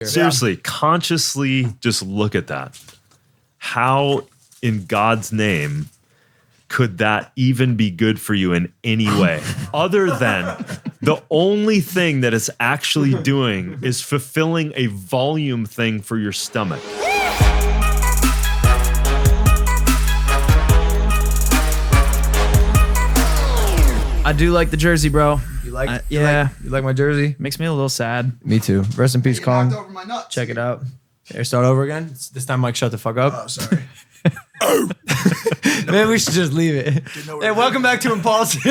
Seriously, consciously just look at that. How in God's name could that even be good for you in any way other than the only thing that it's actually doing is fulfilling a volume thing for your stomach? I do like the jersey, bro. You like? You like my jersey? Makes me a little sad. Me too. Rest in peace, Kong. Knocked over my nuts. Check it out. Here, start over again. This time, Mike, shut the fuck up. Oh, sorry. Maybe we should just leave it. Hey, welcome back to Impulsive,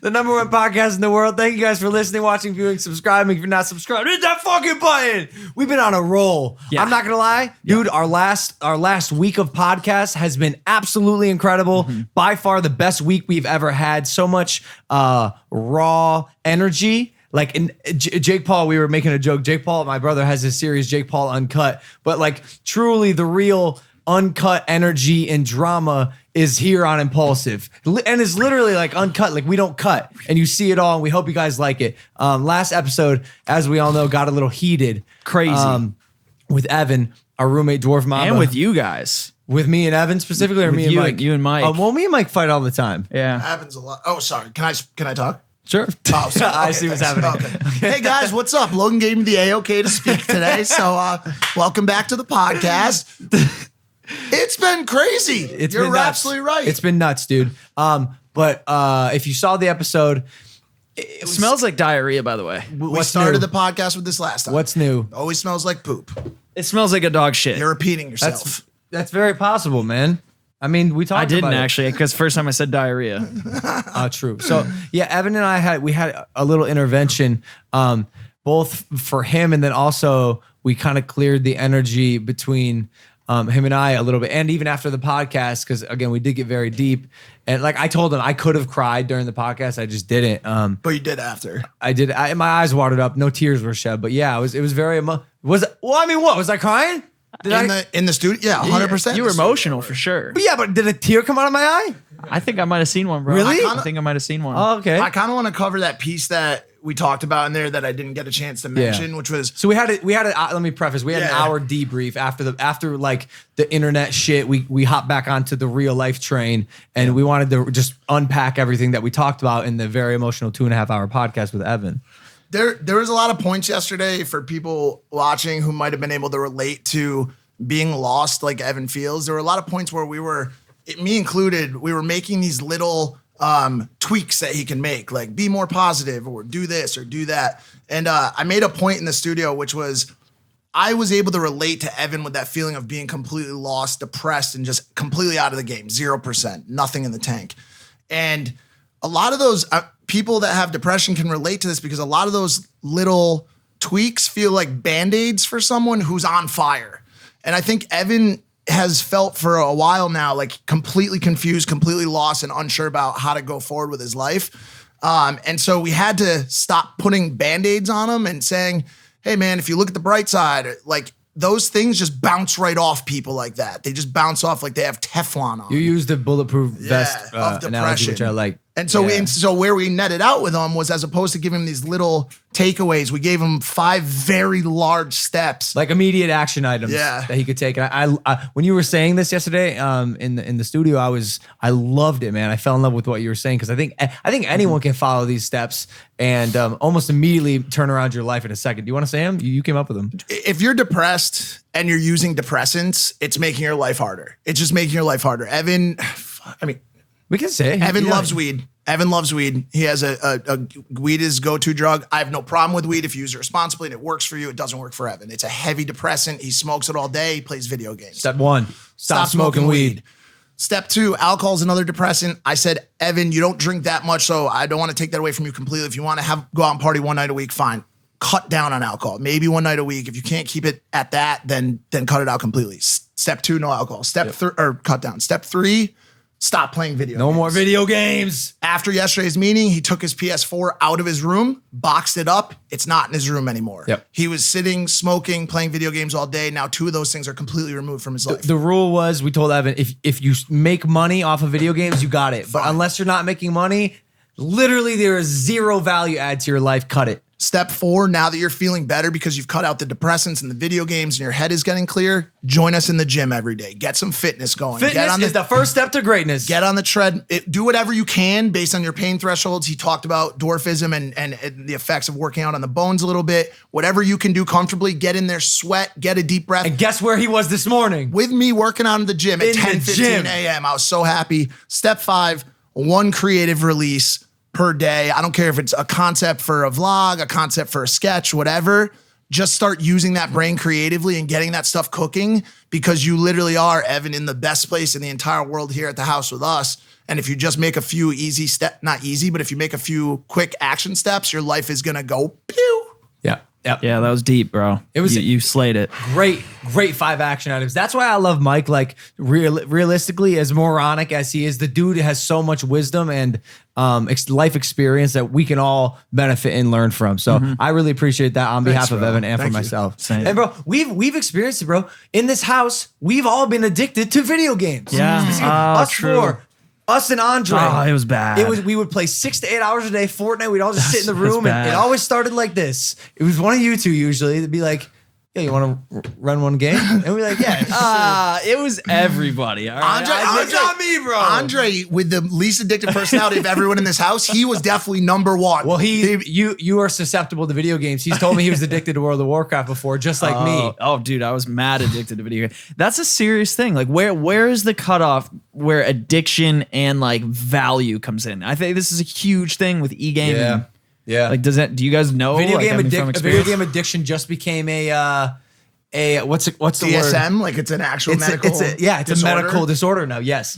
the #1 podcast in the world. Thank you guys for listening, watching, viewing, subscribing. If you're not subscribed, hit that fucking button. We've been on a roll. Yeah. I'm not gonna lie, dude. Our last week of podcast has been absolutely incredible. By far the best week we've ever had. So much raw energy. Like in Jake Paul, we were making a joke. Jake Paul, my brother, has this series, Jake Paul Uncut. But like truly the real uncut energy and drama is here on Impulsive. And it's literally like uncut, like we don't cut. And you see it all, and we hope you guys like it. Last episode, as we all know, got a little heated. Crazy. With Evan, our roommate Dwarf Mamba. And with you guys. With me and Evan specifically, or With me and you Mike? and- you and Mike. Well, me and Mike fight all the time. Yeah. Happens a lot. Oh, sorry. Can I talk? Sure. Oh, sorry. I Okay, see what's thanks. happening. Okay. Hey guys, what's up? Logan gave me the A-OK to speak today, so welcome back to the podcast. It's been crazy. You're been nuts. absolutely right. It's been nuts, dude. But if you saw the episode, It smells like diarrhea, by the way. we started the podcast with this last time. What's new? Always smells like poop. It smells like a dog shit. You're repeating yourself. That's very possible, man. I mean, we talked I about didn't it. actually, because first time I said diarrhea. True. So yeah, Evan and I had a little intervention, both for him, and then also we kind of cleared the energy between him and I a little bit, and even after the podcast, because again we did get very deep, and like I told him I could have cried during the podcast, I just didn't. But you did after. I did. My eyes watered up, no tears were shed, but yeah, it was very what was I crying? In the studio? Yeah, 100%. You were emotional for sure. But yeah, but did a tear come out of my eye? I think I might have seen one, bro. Really? I think I might have seen one. Oh, okay. I kind of want to cover that piece that we talked about in there that I didn't get a chance to mention, which was So we had let me preface. We had an hour debrief after like the internet shit. We hopped back onto the real life train, and we wanted to just unpack everything that we talked about in the very emotional 2.5 hour podcast with Evan. there was a lot of points yesterday for people watching who might have been able to relate to being lost like Evan feels. There were a lot of points where we were, me included, we were making these little tweaks that he can make, like be more positive or do this or do that. And I made a point in the studio, which was I was able to relate to Evan with that feeling of being completely lost, depressed, and just completely out of the game, 0%, nothing in the tank. And a lot of those people that have depression can relate to this because a lot of those little tweaks feel like Band-Aids for someone who's on fire. And I think Evan has felt for a while now, like completely confused, completely lost, and unsure about how to go forward with his life. And so we had to stop putting Band-Aids on him and saying, hey man, if you look at the bright side, like those things just bounce right off people like that. They just bounce off like they have Teflon on. You used the bulletproof vest of analogy, depression. which I like. And so, Yeah. so where we netted out with him was, as opposed to giving him these little takeaways, we gave him 5 very large steps. Like immediate action items Yeah. that he could take. And I when you were saying this yesterday in the studio, I loved it, man. I fell in love with what you were saying because I think anyone can follow these steps and almost immediately turn around your life in a second. Do you want to say them? You came up with them. If you're depressed and you're using depressants, it's making your life harder. It's just making your life harder. Evan, I mean, We can say it. Evan Yeah. loves weed. Evan loves weed. He has a weed is go-to drug. I have no problem with weed if you use it responsibly and it works for you. It doesn't work for Evan. It's a heavy depressant. He smokes it all day. He plays video games. Step 1, stop smoking weed. Step 2, alcohol is another depressant. I said, Evan, you don't drink that much, so I don't want to take that away from you completely. If you want to go out and party one night a week, fine. Cut down on alcohol. Maybe one night a week. If you can't keep it at that, then cut it out completely. Step 2, no alcohol. Cut down. Step 3, stop playing video games. No more video games. After yesterday's meeting, he took his PS4 out of his room, boxed it up. It's not in his room anymore. Yep. He was sitting, smoking, playing video games all day. Now 2 of those things are completely removed from his life. The rule was, we told Evan, if you make money off of video games, you got it. But Fine. unless you're not making money, literally there is 0 value add to your life. Cut it. Step 4, now that you're feeling better because you've cut out the depressants and the video games and your head is getting clear, join us in the gym every day. Get some fitness going. Fitness is the first step to greatness. Get on the tread. Do whatever you can based on your pain thresholds. He talked about dwarfism and the effects of working out on the bones a little bit. Whatever you can do comfortably, get in there, sweat, get a deep breath. And guess where he was this morning? With me working out in the gym at In the 10:15 gym. a.m. I was so happy. Step 5, one creative release per day. I don't care if it's a concept for a vlog, a concept for a sketch, whatever. Just start using that brain creatively and getting that stuff cooking, because you literally are, Evan, in the best place in the entire world here at the house with us. And if you just make a few easy not easy, but if you make a few quick action steps, your life is going to go pew. Yeah. Yeah. Yeah, that was deep, bro. It was- you slayed it. Great 5 action items. That's why I love Mike. Like realistically, as moronic as he is, the dude has so much wisdom and life experience that we can all benefit and learn from. So I really appreciate that on behalf of bro. Evan and Thank for you. myself. Same. And bro, we've experienced it, bro. In this house, we've all been addicted to video games. Yeah. Us True. four. Us and Andre. Oh, it was bad. We would play 6 to 8 hours a day, Fortnite. We'd all just sit in the That's room, and bad. it always started like this. It was one of you two usually. It'd be like, "Yeah, you want to run one game?" And we're like, "Yeah." It was everybody. All right. It's not me, bro. Andre, with the least addictive personality of everyone in this house, he was definitely number one. Well, you are susceptible to video games. He's told me he was addicted to World of Warcraft before, just like me. Oh, dude, I was mad addicted to video games. That's a serious thing. Like, where is the cutoff where addiction and like value comes in? I think this is a huge thing with e-gaming. Yeah. Like, do you guys know? video like, game I mean, from video experience? game addiction just became a what's the word? DSM, like it's an actual medical it's a medical disorder now. Yes,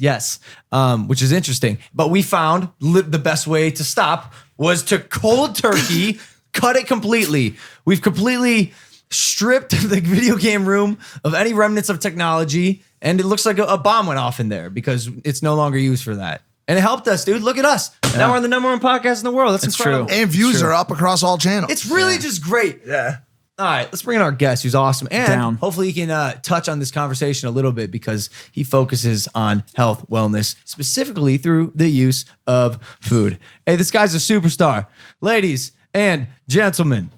which is interesting. But we found the best way to stop was to cold turkey cut it completely. We've completely stripped the video game room of any remnants of technology, and it looks like a bomb went off in there because it's no longer used for that. And it helped us, dude. Look at us. Now we're on the #1 podcast in the world. That's incredible. true. And views are up across all channels. It's really just great. yeah. All right, let's bring in our guest, who's awesome, and Down. hopefully he can touch on this conversation a little bit because he focuses on health, wellness, specifically through the use of food. Hey, this guy's a superstar, ladies and gentlemen.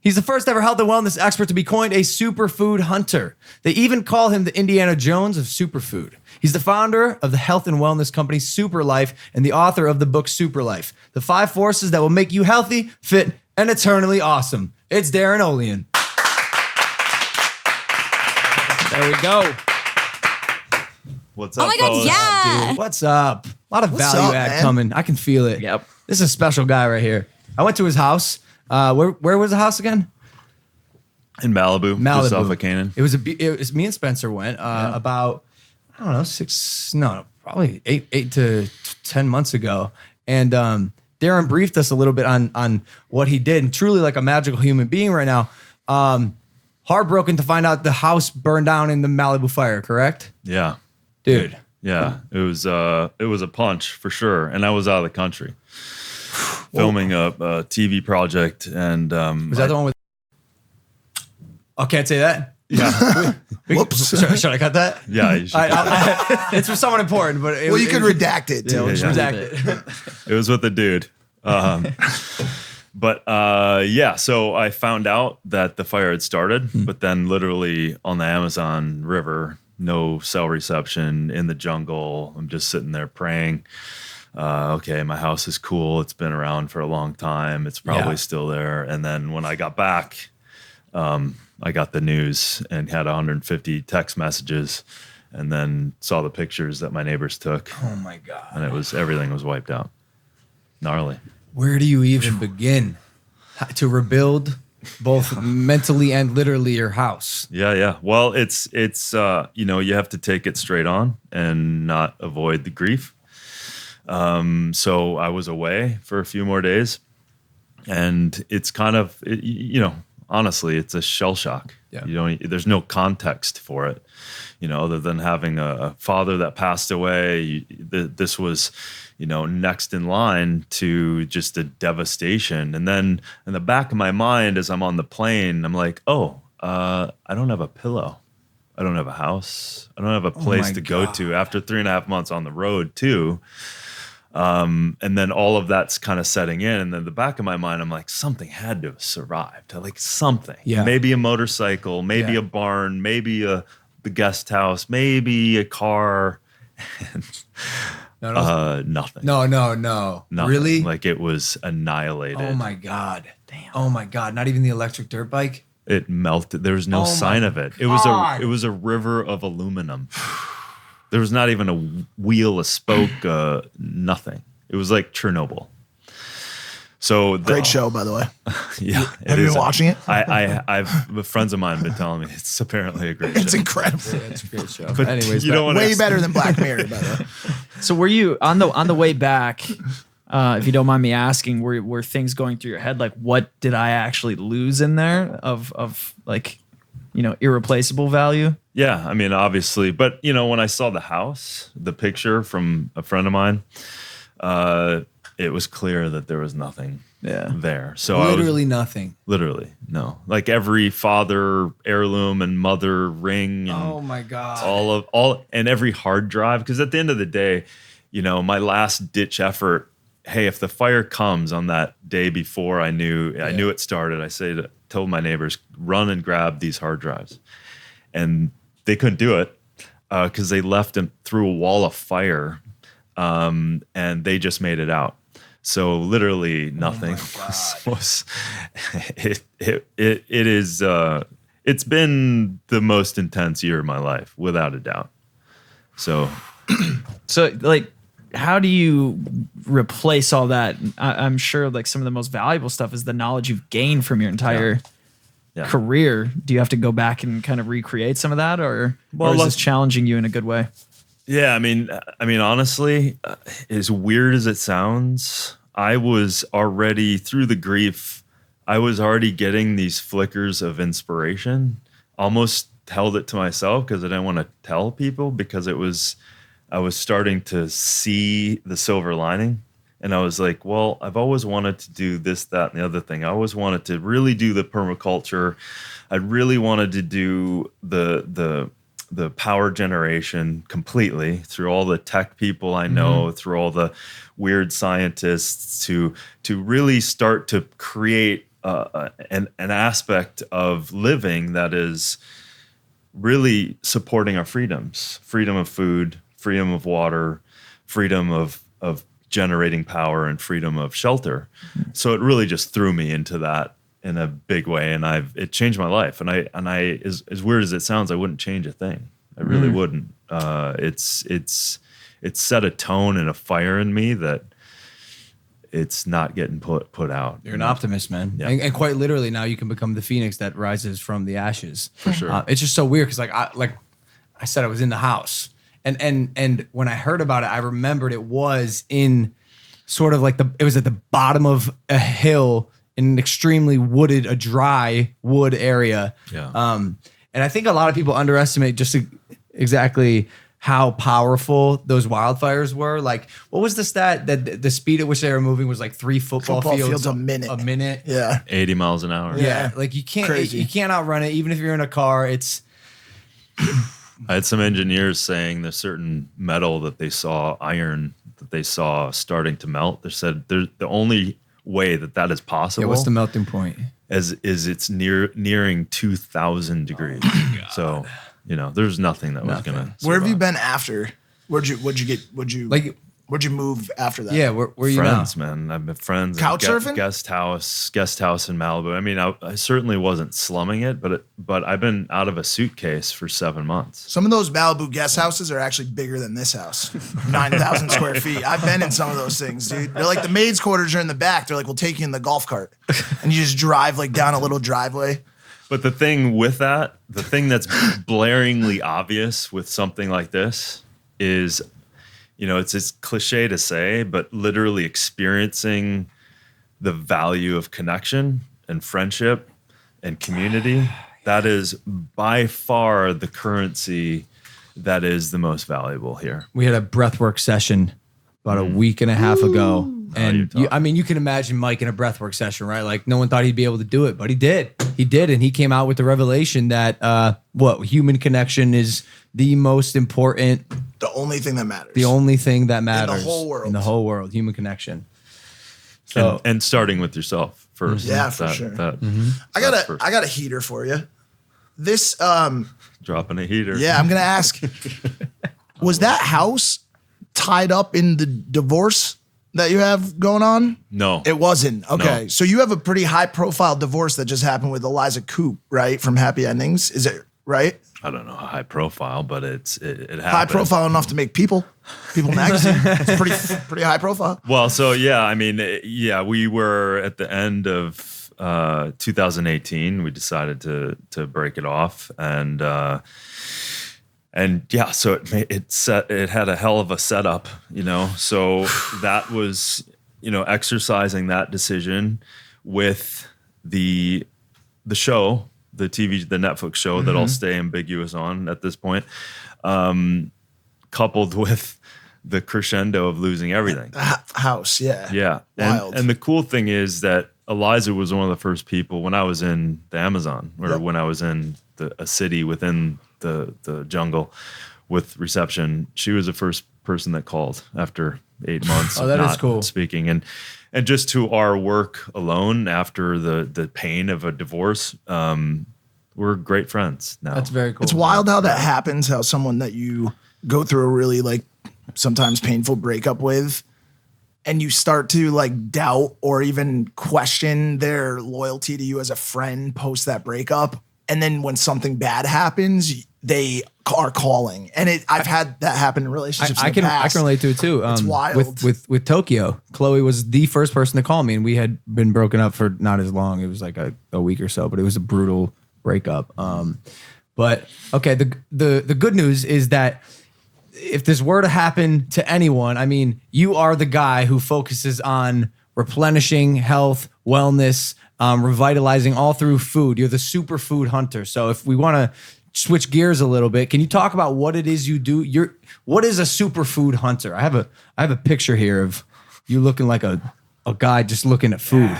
He's the first ever health and wellness expert to be coined a superfood hunter. They even call him the Indiana Jones of superfood. He's the founder of the health and wellness company Super Life and the author of the book Super Life, the 5 forces that will make you healthy, fit, and eternally awesome. It's Darren Olean. There we go. What's up, Oh my God, fellas? yeah. Dude, what's up? A lot of What's value up, add man? coming. I can feel it. Yep. This is a special guy right here. I went to his house. Where was the house again? In Malibu, just off of Canaan. It was me and Spencer went about, I don't know, probably 8 to 10 months ago. And Darren briefed us a little bit on what he did, and truly like a magical human being right now. Heartbroken to find out the house burned down in the Malibu fire, correct? Yeah. Dude. Yeah. It was a punch for sure. And I was out of the country filming a TV project. And Was that the one with? Oh, can't say that? yeah. Whoops. Should I cut that? Yeah. You should It's for someone important, but Well, you could redact it too. we'll just Yeah. redact it. It was with a dude. But yeah, so I found out that the fire had started, but then literally on the Amazon River, no cell reception in the jungle. I'm just sitting there praying. Okay, my house is cool. It's been around for a long time. It's probably Yeah. still there. And then when I got back, I got the news and had 150 text messages, and then saw the pictures that my neighbors took, Oh my God. and everything was wiped out. Gnarly. Where do you even begin to rebuild both mentally and literally your house? Yeah. Well, it's you have to take it straight on and not avoid the grief. So I was away for a few more days, and it's kind of honestly, it's a shell shock. Yeah. There's no context for it, other than having a father that passed away. This was, next in line to just a devastation. And then in the back of my mind, as I'm on the plane, I'm like, I don't have a pillow. I don't have a house. I don't have a place my to go God. to after 3.5 months on the road too. And then all of that's kind of setting in. And then the back of my mind, I'm like, something had to have survived. Like something. Yeah. Maybe a motorcycle, maybe Yeah. a barn, maybe the guest house, maybe a car. Nothing. No. Nothing. Really? Like it was annihilated. Oh my God. Damn. Oh my God. Not even the electric dirt bike? It melted. There was no Oh sign my of it. God. It was a river of aluminum. There was not even a wheel, a spoke, nothing. It was like Chernobyl. So Great show, by the way. Yeah, Have you been watching it? I've friends of mine have been telling me it's apparently a great It's show. incredible. It's a great show. But Anyways, you don't want Way better than Black Mirror, by the way. So were you on the way back? If you don't mind me asking, were things going through your head like, what did I actually lose in there of like, irreplaceable value? Yeah, I mean, obviously, but when I saw the house, the picture from a friend of mine, it was clear that there was nothing there. So literally nothing. literally no, like every father heirloom and mother ring and Oh my God. all and every hard drive. Because at the end of the day, my last ditch effort. Hey, if the fire comes on that day before I knew it started, I told my neighbors, run and grab these hard drives, and they couldn't do it because they left them through a wall of fire, and they just made it out. So literally nothing was it is it's been the most intense year of my life without a doubt. So like, how do you replace all that? I'm sure like some of the most valuable stuff is the knowledge you've gained from your entire Yeah. career. Do you have to go back and kind of recreate some of that, or is look- this challenging you in a good way? Yeah, I mean, honestly, as weird as it sounds, I was already through the grief. I was already getting these flickers of inspiration. Almost held it to myself because I didn't want to tell people because I was starting to see the silver lining. And I was like, well, I've always wanted to do this, that, and the other thing. I always wanted to really do the permaculture. I really wanted to do the power generation completely through all the tech people I know, through all the weird scientists to really start to create an aspect of living that is really supporting our freedoms, freedom of food, freedom of water, freedom of generating power, and freedom of shelter. So it really just threw me into that in a big way, and it changed my life. And I as weird as it sounds, I wouldn't change a thing. I really wouldn't. It's set a tone and a fire in me that it's not getting put out. You're an optimist, man. Yeah. And quite literally, now you can become the phoenix that rises from the ashes. For sure. It's just so weird because, like I said, I was in the house, and when I heard about it, I remembered it was in sort of like it was at the bottom of a hill in an extremely wooded, a dry wood area. Yeah. And I think a lot of people underestimate just exactly how powerful those wildfires were. Like, what was the stat that the speed at which they were moving was like 3 football fields a minute. A minute. Yeah. 80 miles an hour. Yeah. Like you can't outrun it. Even if you're in a car, it's I had some engineers saying there's certain metal that they saw, iron that they saw starting to melt. They said the only way that is possible what's the melting point? is it's nearing 2,000 degrees. So, there's nothing that was going to. Where have you been after? Where'd you move after that? Yeah, where you now? Friends, man. I've been friends. Couch surfing? Guest house in Malibu. I mean, I certainly wasn't slumming it, but I've been out of a suitcase for 7 months. Some of those Malibu guest houses are actually bigger than this house. 9,000 square feet. I've been in some of those things, dude. They're like the maids' quarters are in the back. They're like, we'll take you in the golf cart. And you just drive like down a little driveway. But the thing with that, the thing that's blaringly obvious with something like this is, it's cliche to say, but literally experiencing the value of connection and friendship and community, that is by far the currency that is the most valuable here. We had a breathwork session about a week and a half ago. And you can imagine Mike in a breathwork session, right? Like no one thought he'd be able to do it, but he did. He did. And he came out with the revelation that human connection is the most important The only thing that matters. The only thing that matters whole world. In the whole world, human connection. So And starting with yourself first. Yeah, for sure. I got a heater for you. This Dropping a heater. yeah, I'm gonna ask. Was that house tied up in the divorce that you have going on? No. It wasn't. Okay. No. So you have a pretty high profile divorce that just happened with Eliza Coop, right? From Happy Endings. Is it right? I don't know how high profile, but it happened. High profile enough to make People magazine. It's pretty high profile. Well, so yeah, I mean, yeah, we were at the end of 2018. We decided to break it off, and yeah, so it had a hell of a setup, So that was, exercising that decision with the show, the Netflix show that I'll stay ambiguous on at this point, coupled with the crescendo of losing everything. House, yeah. Yeah. Wild. And the cool thing is that Eliza was one of the first people when I was in the Amazon or when I was in a city within the jungle with reception. She was the first person that called after 8 months Oh, of that is not cool. speaking. And just to our work alone after the pain of a divorce, we're great friends now. that's very cool. It's wild how that happens, how someone that you go through a really sometimes painful breakup with, and you start to doubt or even question their loyalty to you as a friend post that breakup. And then when something bad happens, they are calling. And I've had that happen in relationships. I in the can past. relate to it too. It's wild. With Tokyo. Chloe was the first person to call me, and we had been broken up for not as long. It was like a week or so, but it was a brutal breakup. But okay, the good news is that if this were to happen to anyone, I mean, you are the guy who focuses on replenishing health, wellness, revitalizing all through food. You're the superfood hunter. So if we want to switch gears a little bit, can you talk about what it is you do? What is a superfood hunter? I have a picture here of you looking like a guy just looking at food.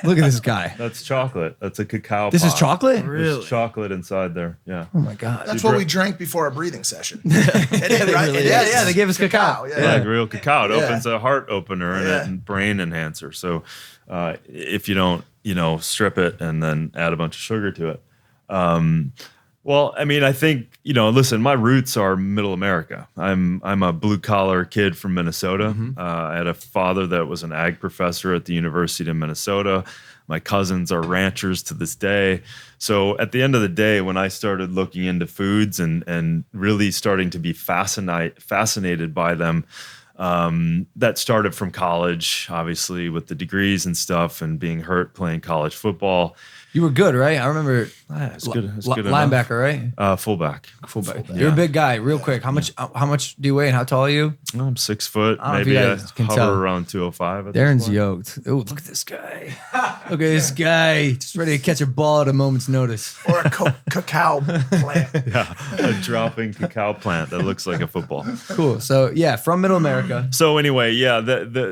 Look at this guy. That's chocolate. That's a cacao This is pod. chocolate? There's chocolate inside there. Yeah. Oh my God. That's what we drank before our breathing session. It is, right? It is. Yeah, they gave us cacao. Yeah. Like real cacao. It Yeah. opens a heart opener and Yeah. a brain enhancer. So if you don't, strip it and then add a bunch of sugar to it. Well, I mean, I think, listen, my roots are middle America. I'm a blue collar kid from Minnesota. I had a father that was an ag professor at the University of Minnesota. My cousins are ranchers to this day. So at the end of the day, when I started looking into foods and really starting to be fascinated by them, that started from college, obviously with the degrees and stuff and being hurt playing college football. You were good, right? I remember It's good. It's good enough. linebacker, right? Fullback. Fullback. You're a big guy. Real quick, how much do you weigh and how tall are you? I'm 6 foot. I don't know if Maybe you I guys can hover tell. around 205. At this Darren's point. yoked. Oh, look at this guy. Look at this guy. Just ready to catch a ball at a moment's notice. Or a cacao plant. Yeah, a dropping cacao plant that looks like a football. Cool. So yeah, from Middle America. So anyway, yeah.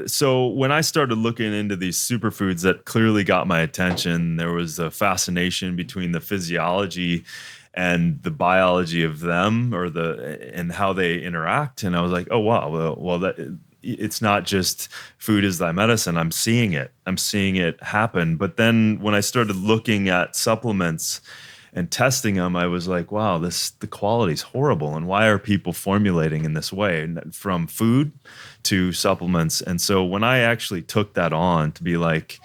So when I started looking into these superfoods that clearly got my attention, there was a fascination between the physiology and the biology of them, and how they interact. And I was like, oh wow, well that it's not just food is thy medicine. I'm seeing it happen. But then when I started looking at supplements and testing them, I was like, wow, the quality's horrible. And why are people formulating in this way from food to supplements? And so when I actually took that on to be like,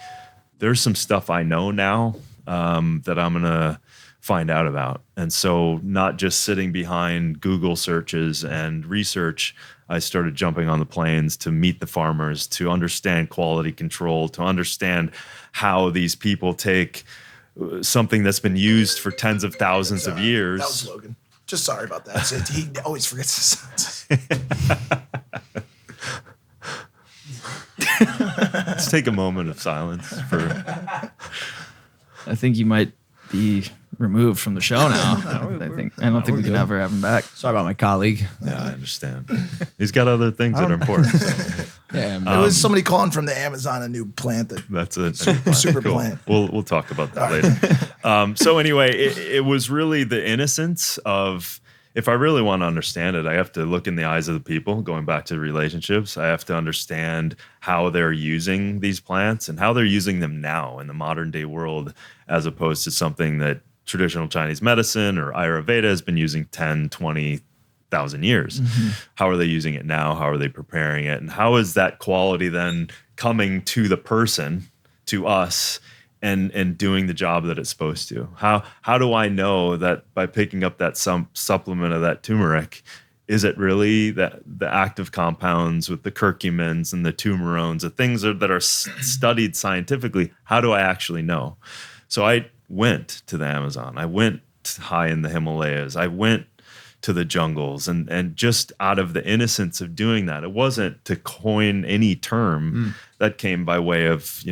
there's some stuff I know now that I'm going to find out about. And so not just sitting behind Google searches and research, I started jumping on the planes to meet the farmers, to understand quality control, to understand how these people take something that's been used for tens of thousands of years. That was Logan. Just sorry about that. He always forgets to Let's take a moment of silence for. I think you might be removed from the show now. I don't think we can ever have him back. Sorry about my colleague. Yeah, I understand. He's got other things that are important. Yeah, It was somebody calling from the Amazon a new plant that That's a super cool. plant. We'll talk about that later. So anyway, it was really the innocence of if I really want to understand it, I have to look in the eyes of the people, going back to relationships. I have to understand how they're using these plants and how they're using them now in the modern day world, as opposed to something that traditional Chinese medicine or Ayurveda has been using 10, 20,000 years. How are they using it now? How are they preparing it? And how is that quality then coming to the person, to us, and doing the job that it's supposed to? How do I know that by picking up that supplement of that turmeric, is it really the active compounds with the curcumins and the turmerones, the things that are studied scientifically? How do I actually know? So I went to the Amazon. I went high in the Himalayas. I went to the jungles, and just out of the innocence of doing that. It wasn't to coin any term. That came by way of,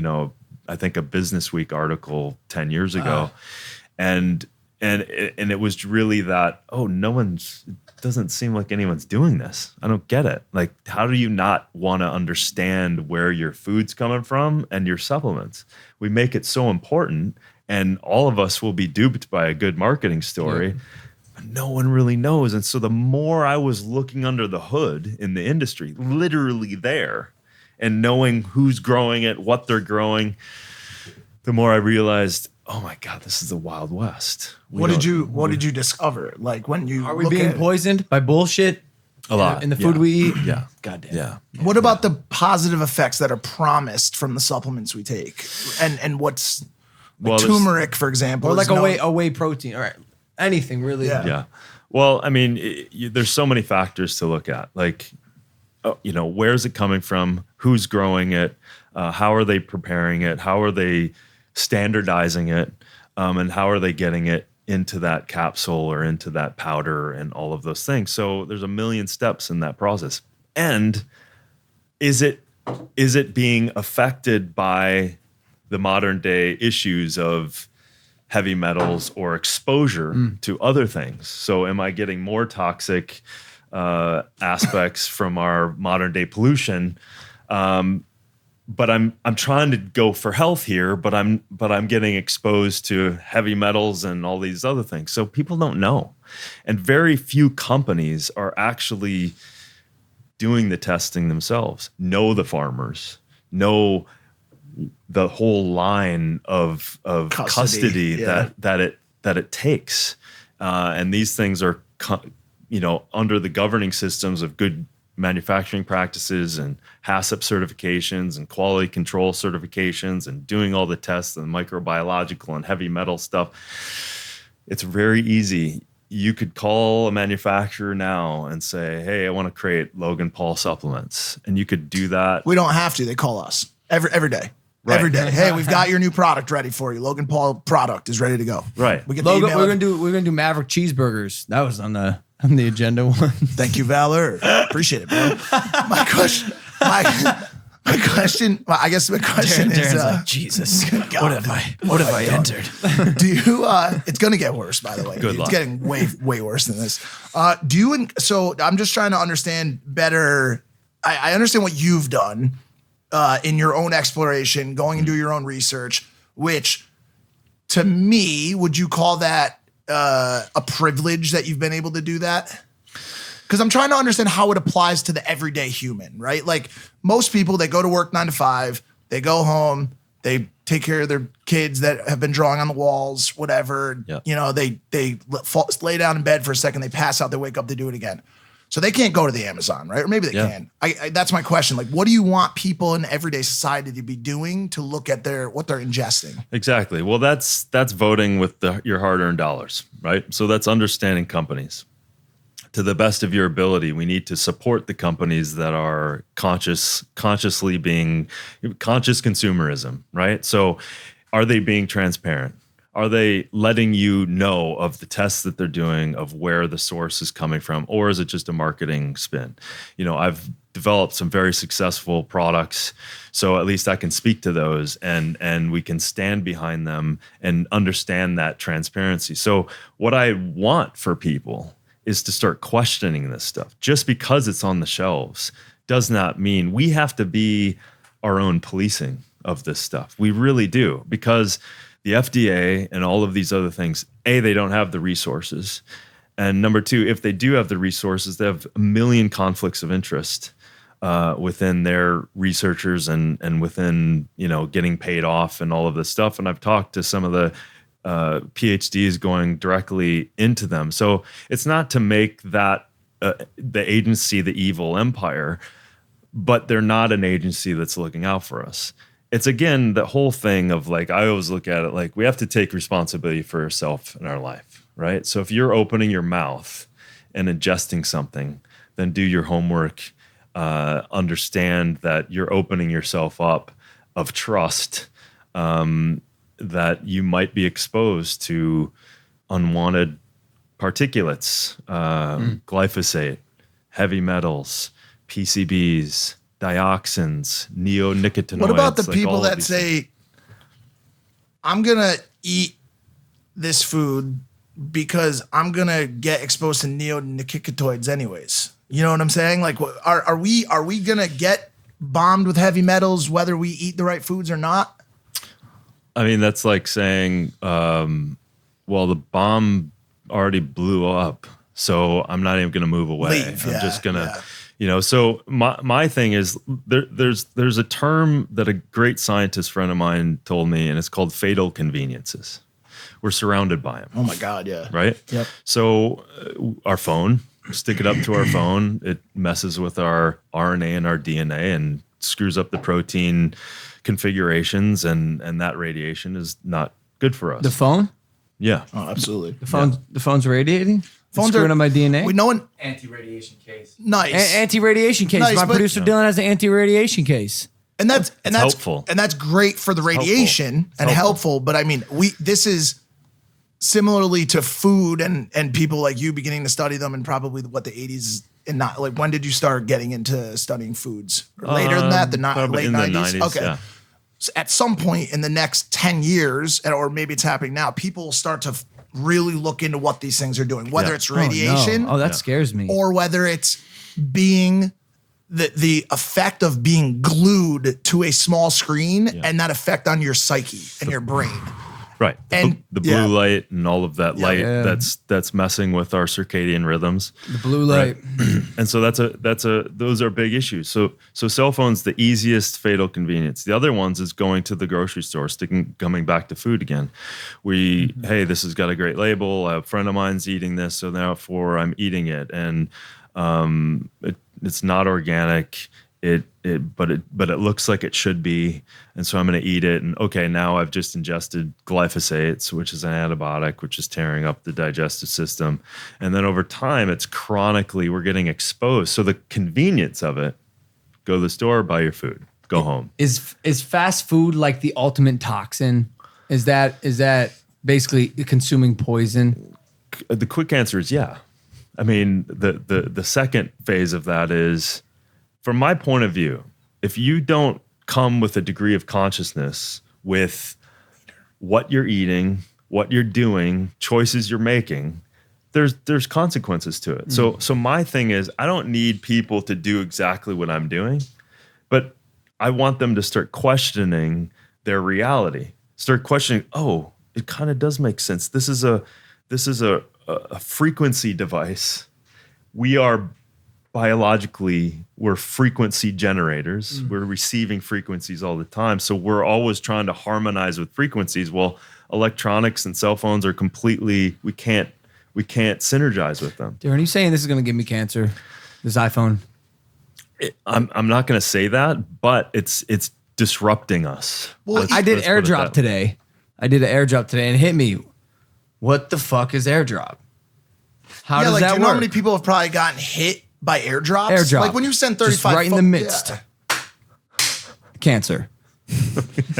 I think a Business Week article 10 years ago. And it was really that, doesn't seem like anyone's doing this. I don't get it. Like, how do you not want to understand where your food's coming from and your supplements? We make it so important, and all of us will be duped by a good marketing story. But no one really knows. And so the more I was looking under the hood in the industry, literally there, and knowing who's growing it, what they're growing, the more I realized, oh my God, this is the Wild West. What did you discover? Like, when you Are we look being at- poisoned by bullshit? A lot. In the food we eat? Yeah. God damn. Yeah. What about the positive effects that are promised from the supplements we take? And what's Well, there's- turmeric, for example, Or like is known- a whey protein. All right. Anything really. Yeah. Yeah. Well, I mean, there's so many factors to look at. Like, where's it coming from? Who's growing it? How are they preparing it? How are they standardizing it? And how are they getting it into that capsule or into that powder and all of those things? So there's a million steps in that process. And is it being affected by the modern day issues of heavy metals or exposure to other things? So am I getting more toxic aspects from our modern day pollution? But I'm trying to go for health here, but I'm getting exposed to heavy metals and all these other things. So people don't know. And very few companies are actually doing the testing themselves, know the farmers, know the whole line of custody yeah. that it takes, and these things are under the governing systems of good manufacturing practices and HACCP certifications and quality control certifications and doing all the tests and microbiological and heavy metal stuff. It's very easy. You could call a manufacturer now and say, hey, I want to create Logan Paul supplements. And you could do that. We don't have to. They call us every day. Right. Every day. Hey, we've got your new product ready for you. Logan Paul product is ready to go. Right. We get the Logan, email. we're gonna do Maverick cheeseburgers. That was on the agenda one. Thank you, Valor. Appreciate it, bro. My question. I guess my question is, Darren's like, Jesus, what have I entered? do you? It's gonna get worse, by the way. Good It's luck. getting way worse than this. So I'm just trying to understand better. I understand what you've done in your own exploration, going and do your own research. Which, to me, would you call that a privilege that you've been able to do that? Because I'm trying to understand how it applies to the everyday human, right? Like, most people, they go to work 9 to 5, they go home, they take care of their kids that have been drawing on the walls, whatever. Yeah. They lay down in bed for a second, they pass out, they wake up, they do it again. So they can't go to the Amazon, right? Or maybe they can. That's my question. Like, what do you want people in everyday society to be doing to look at what they're ingesting? Exactly. Well, that's voting with your hard-earned dollars, right? So that's understanding companies. To the best of your ability, we need to support the companies that are consciously being conscious consumerism, right? So are they being transparent? Are they letting you know of the tests that they're doing, of where the source is coming from, or is it just a marketing spin? I've developed some very successful products, so at least I can speak to those, and we can stand behind them and understand that transparency. So what I want for people is to start questioning this stuff. Just because it's on the shelves does not mean we have to be our own policing of this stuff. We really do, because the FDA and all of these other things, A, they don't have the resources. And number two, if they do have the resources, they have a million conflicts of interest within their researchers and within, getting paid off and all of this stuff. And I've talked to some of the PhDs going directly into them. So it's not to make that the agency the evil empire, but they're not an agency that's looking out for us. It's again, the whole thing of like, I always look at it like we have to take responsibility for ourselves in our life, right? So if you're opening your mouth and ingesting something, then do your homework, understand that you're opening yourself up of trust, that you might be exposed to unwanted particulates, glyphosate, heavy metals, PCBs, dioxins, neonicotinoids. What about the like people all of that these say, things. I'm going to eat this food because I'm going to get exposed to neonicotinoids anyways? You know what I'm saying? Like, are we going to get bombed with heavy metals whether we eat the right foods or not? I mean, that's like saying, well, the bomb already blew up, so I'm not even going to move away. Leave, I'm yeah, just going to, yeah. So my thing is there's a term that a great scientist friend of mine told me, and it's called fatal conveniences. We're surrounded by them. Oh my God, yeah. Right? Yep. So our phone, stick it up to our phone, it messes with our RNA and our DNA and screws up the protein configurations, and that radiation is not good for us. The phone? Yeah. Oh, absolutely. The phone's radiating? Phones Screwing up my DNA? We know an Anti-radiation case. nice. Anti-radiation case. Nice, my but- producer Dylan has an anti-radiation case. And that's helpful. and that's great for the radiation and helpful. But I mean, this is similarly to food and people like you beginning to study them in probably the 80s and not like when did you start getting into studying foods? Or later than that, Probably late in the 90s. 90s, Okay. yeah. So at some point in the next 10 years, or maybe it's happening now, people will start to really look into what these things are doing, whether Yeah. it's radiation Oh, that scares me. or whether it's being the effect of being glued to a small screen and that effect on your psyche and your brain. Right. And- The blue yeah. light and all of that light Yeah. that's messing with our circadian rhythms. The blue light. And so those are big issues. So cell phones, the easiest fatal convenience. The other ones is going to the grocery store, coming back to food again. Hey, this has got a great label. A friend of mine's eating this, so therefore I'm eating it. And it's not organic. But it looks like it should be, and so I'm going to eat it. And okay, now I've just ingested glyphosates, which is an antibiotic, which is tearing up the digestive system. And then over time, we're getting exposed. So the convenience of it: go to the store, buy your food, go home. Is fast food like the ultimate toxin? Is that basically consuming poison? The quick answer is yeah. I mean, the second phase of that is, from my point of view, if you don't come with a degree of consciousness with what you're eating, what you're doing, choices you're making, there's consequences to it. So my thing is, I don't need people to do exactly what I'm doing, but I want them to start questioning their reality. Start questioning, oh, it kind of does make sense. This is a frequency device. We are biologically, we're frequency generators. We're receiving frequencies all the time. So we're always trying to harmonize with frequencies. Well, electronics and cell phones are completely, we can't synergize with them. Darren, are you saying this is going to give me cancer? This iPhone? I'm not going to say that, but it's disrupting us. Well, I did Let's put it AirDrop that way. today. I did an AirDrop today and it hit me. What the fuck is AirDrop? How does like, that do you know how work? many people have probably gotten hit by airdrops? AirDrop. Like when you send 35 Just right in the midst. Cancer.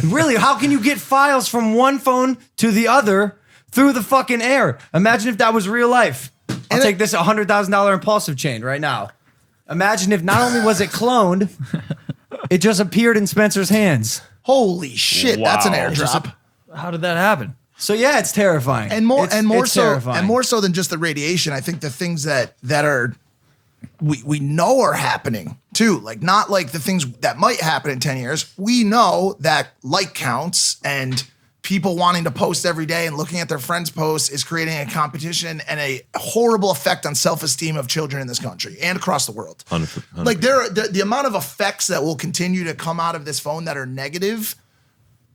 Really? How can you get files from one phone to the other through the fucking air? Imagine if that was real life. I'll take this $100,000 impulsive chain right now. Imagine if not only was it cloned, it just appeared in Spencer's hands. Holy shit, that's an Wow. airdrop. How did that happen? So yeah, it's terrifying. And more It's so terrifying. and more so than just the radiation. I think the things that are we know are happening too. Like not like the things that might happen in 10 years. We know that light counts and people wanting to post every day and looking at their friends' posts is creating a competition and a horrible effect on self-esteem of children in this country and across the world. 100%. Like the amount of effects that will continue to come out of this phone that are negative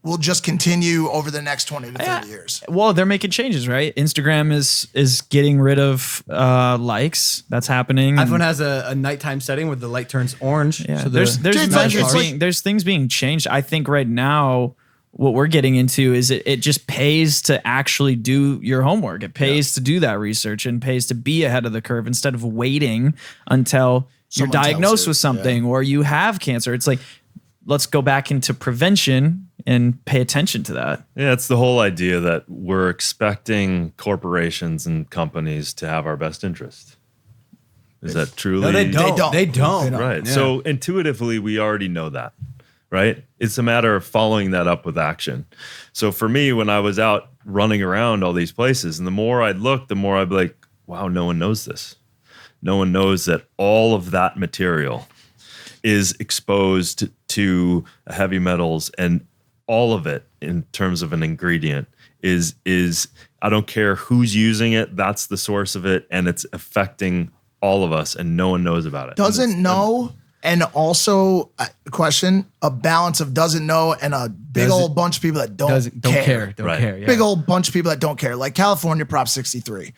will just continue over the next 20 to 30 years. Well, they're making changes, right? Instagram is getting rid of likes. That's happening. iPhone has a nighttime setting where the light turns orange. Yeah, So there's It's things being changed. I think right now what we're getting into is it just pays to actually do your homework. It pays to do that research and pays to be ahead of the curve instead of waiting until Someone you're tells diagnosed you, with something or you have cancer. It's like, let's go back into prevention and pay attention to that. Yeah, it's the whole idea that we're expecting corporations and companies to have our best interest. Is that truly? No, they don't. They They don't. Right. Yeah. So intuitively, we already know that, right? It's a matter of following that up with action. So for me, when I was out running around all these places, and the more I'd look, the more I'd be like, wow, no one knows this. No one knows that all of that material is exposed to heavy metals, and all of it in terms of an ingredient is I don't care who's using it, that's the source of it, and it's affecting all of us, and no one knows about it. Doesn't know, and also question, a balance of doesn't know and a big old bunch of people that don't care. Don't Right. care. Yeah. Big old bunch of people that don't care. Like California Prop 63.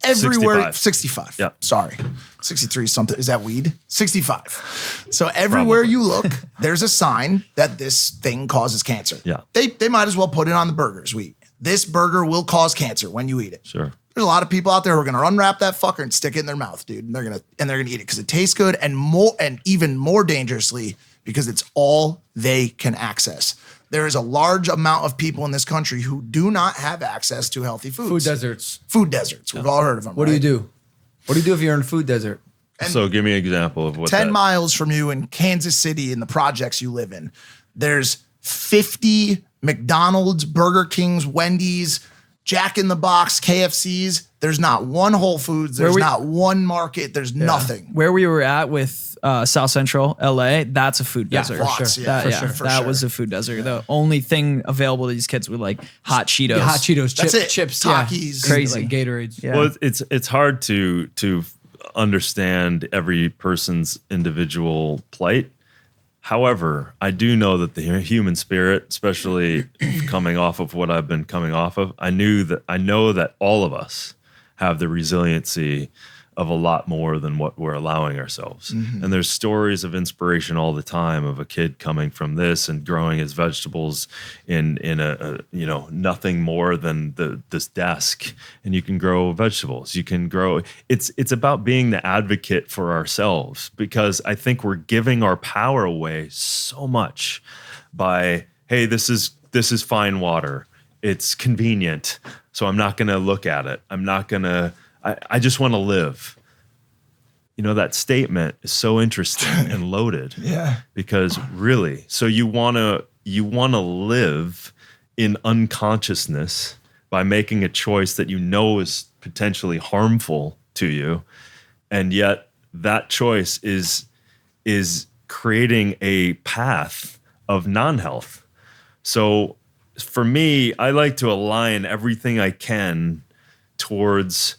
Everywhere 65. Yeah. Sorry. 63 is something. Is that weed? 65. So everywhere you look, there's a sign that this thing causes cancer. Yeah. They might as well put it on the burgers we eat. This burger will cause cancer when you eat it. Sure. There's a lot of people out there who are gonna unwrap that fucker and stick it in their mouth, dude. And they're gonna eat it because it tastes good, and even more dangerously because it's all they can access. There is a large amount of people in this country who do not have access to healthy foods. Food deserts. Food deserts. We've all heard of them. What do you do? What do you do if you're in a food desert? So give me an example of what 10 that, miles from you in Kansas City in the projects you live in, there's 50 McDonald's, Burger Kings, Wendy's, Jack in the Box, KFCs. There's not one Whole Foods. There's not one market. There's nothing. Where we were at with South Central LA, that's a food Yeah, desert. for Lots, sure. yeah, That, for sure, for that sure. was a food desert. The only thing available to these kids were like hot Cheetos. Yeah, hot Cheetos, That's it. chips, Takis. yeah. Crazy. Like Gatorades. Yeah. well, it's hard to understand every person's individual plight. However, I do know that the human spirit, especially coming off of what I've been coming off of, I know that all of us have the resiliency of a lot more than what we're allowing ourselves. And there's stories of inspiration all the time of a kid coming from this and growing his vegetables in a nothing more than this desk, and you can grow vegetables. You can grow. It's about being the advocate for ourselves, because I think we're giving our power away so much by, hey, this is fine water. It's convenient, so I'm not going to look at it. I'm not going to. I just want to live. You know, that statement is so interesting and loaded. Yeah. Because really, so you want to live in unconsciousness by making a choice that you know is potentially harmful to you, and yet that choice is creating a path of non-health. So for me, I like to align everything I can towards,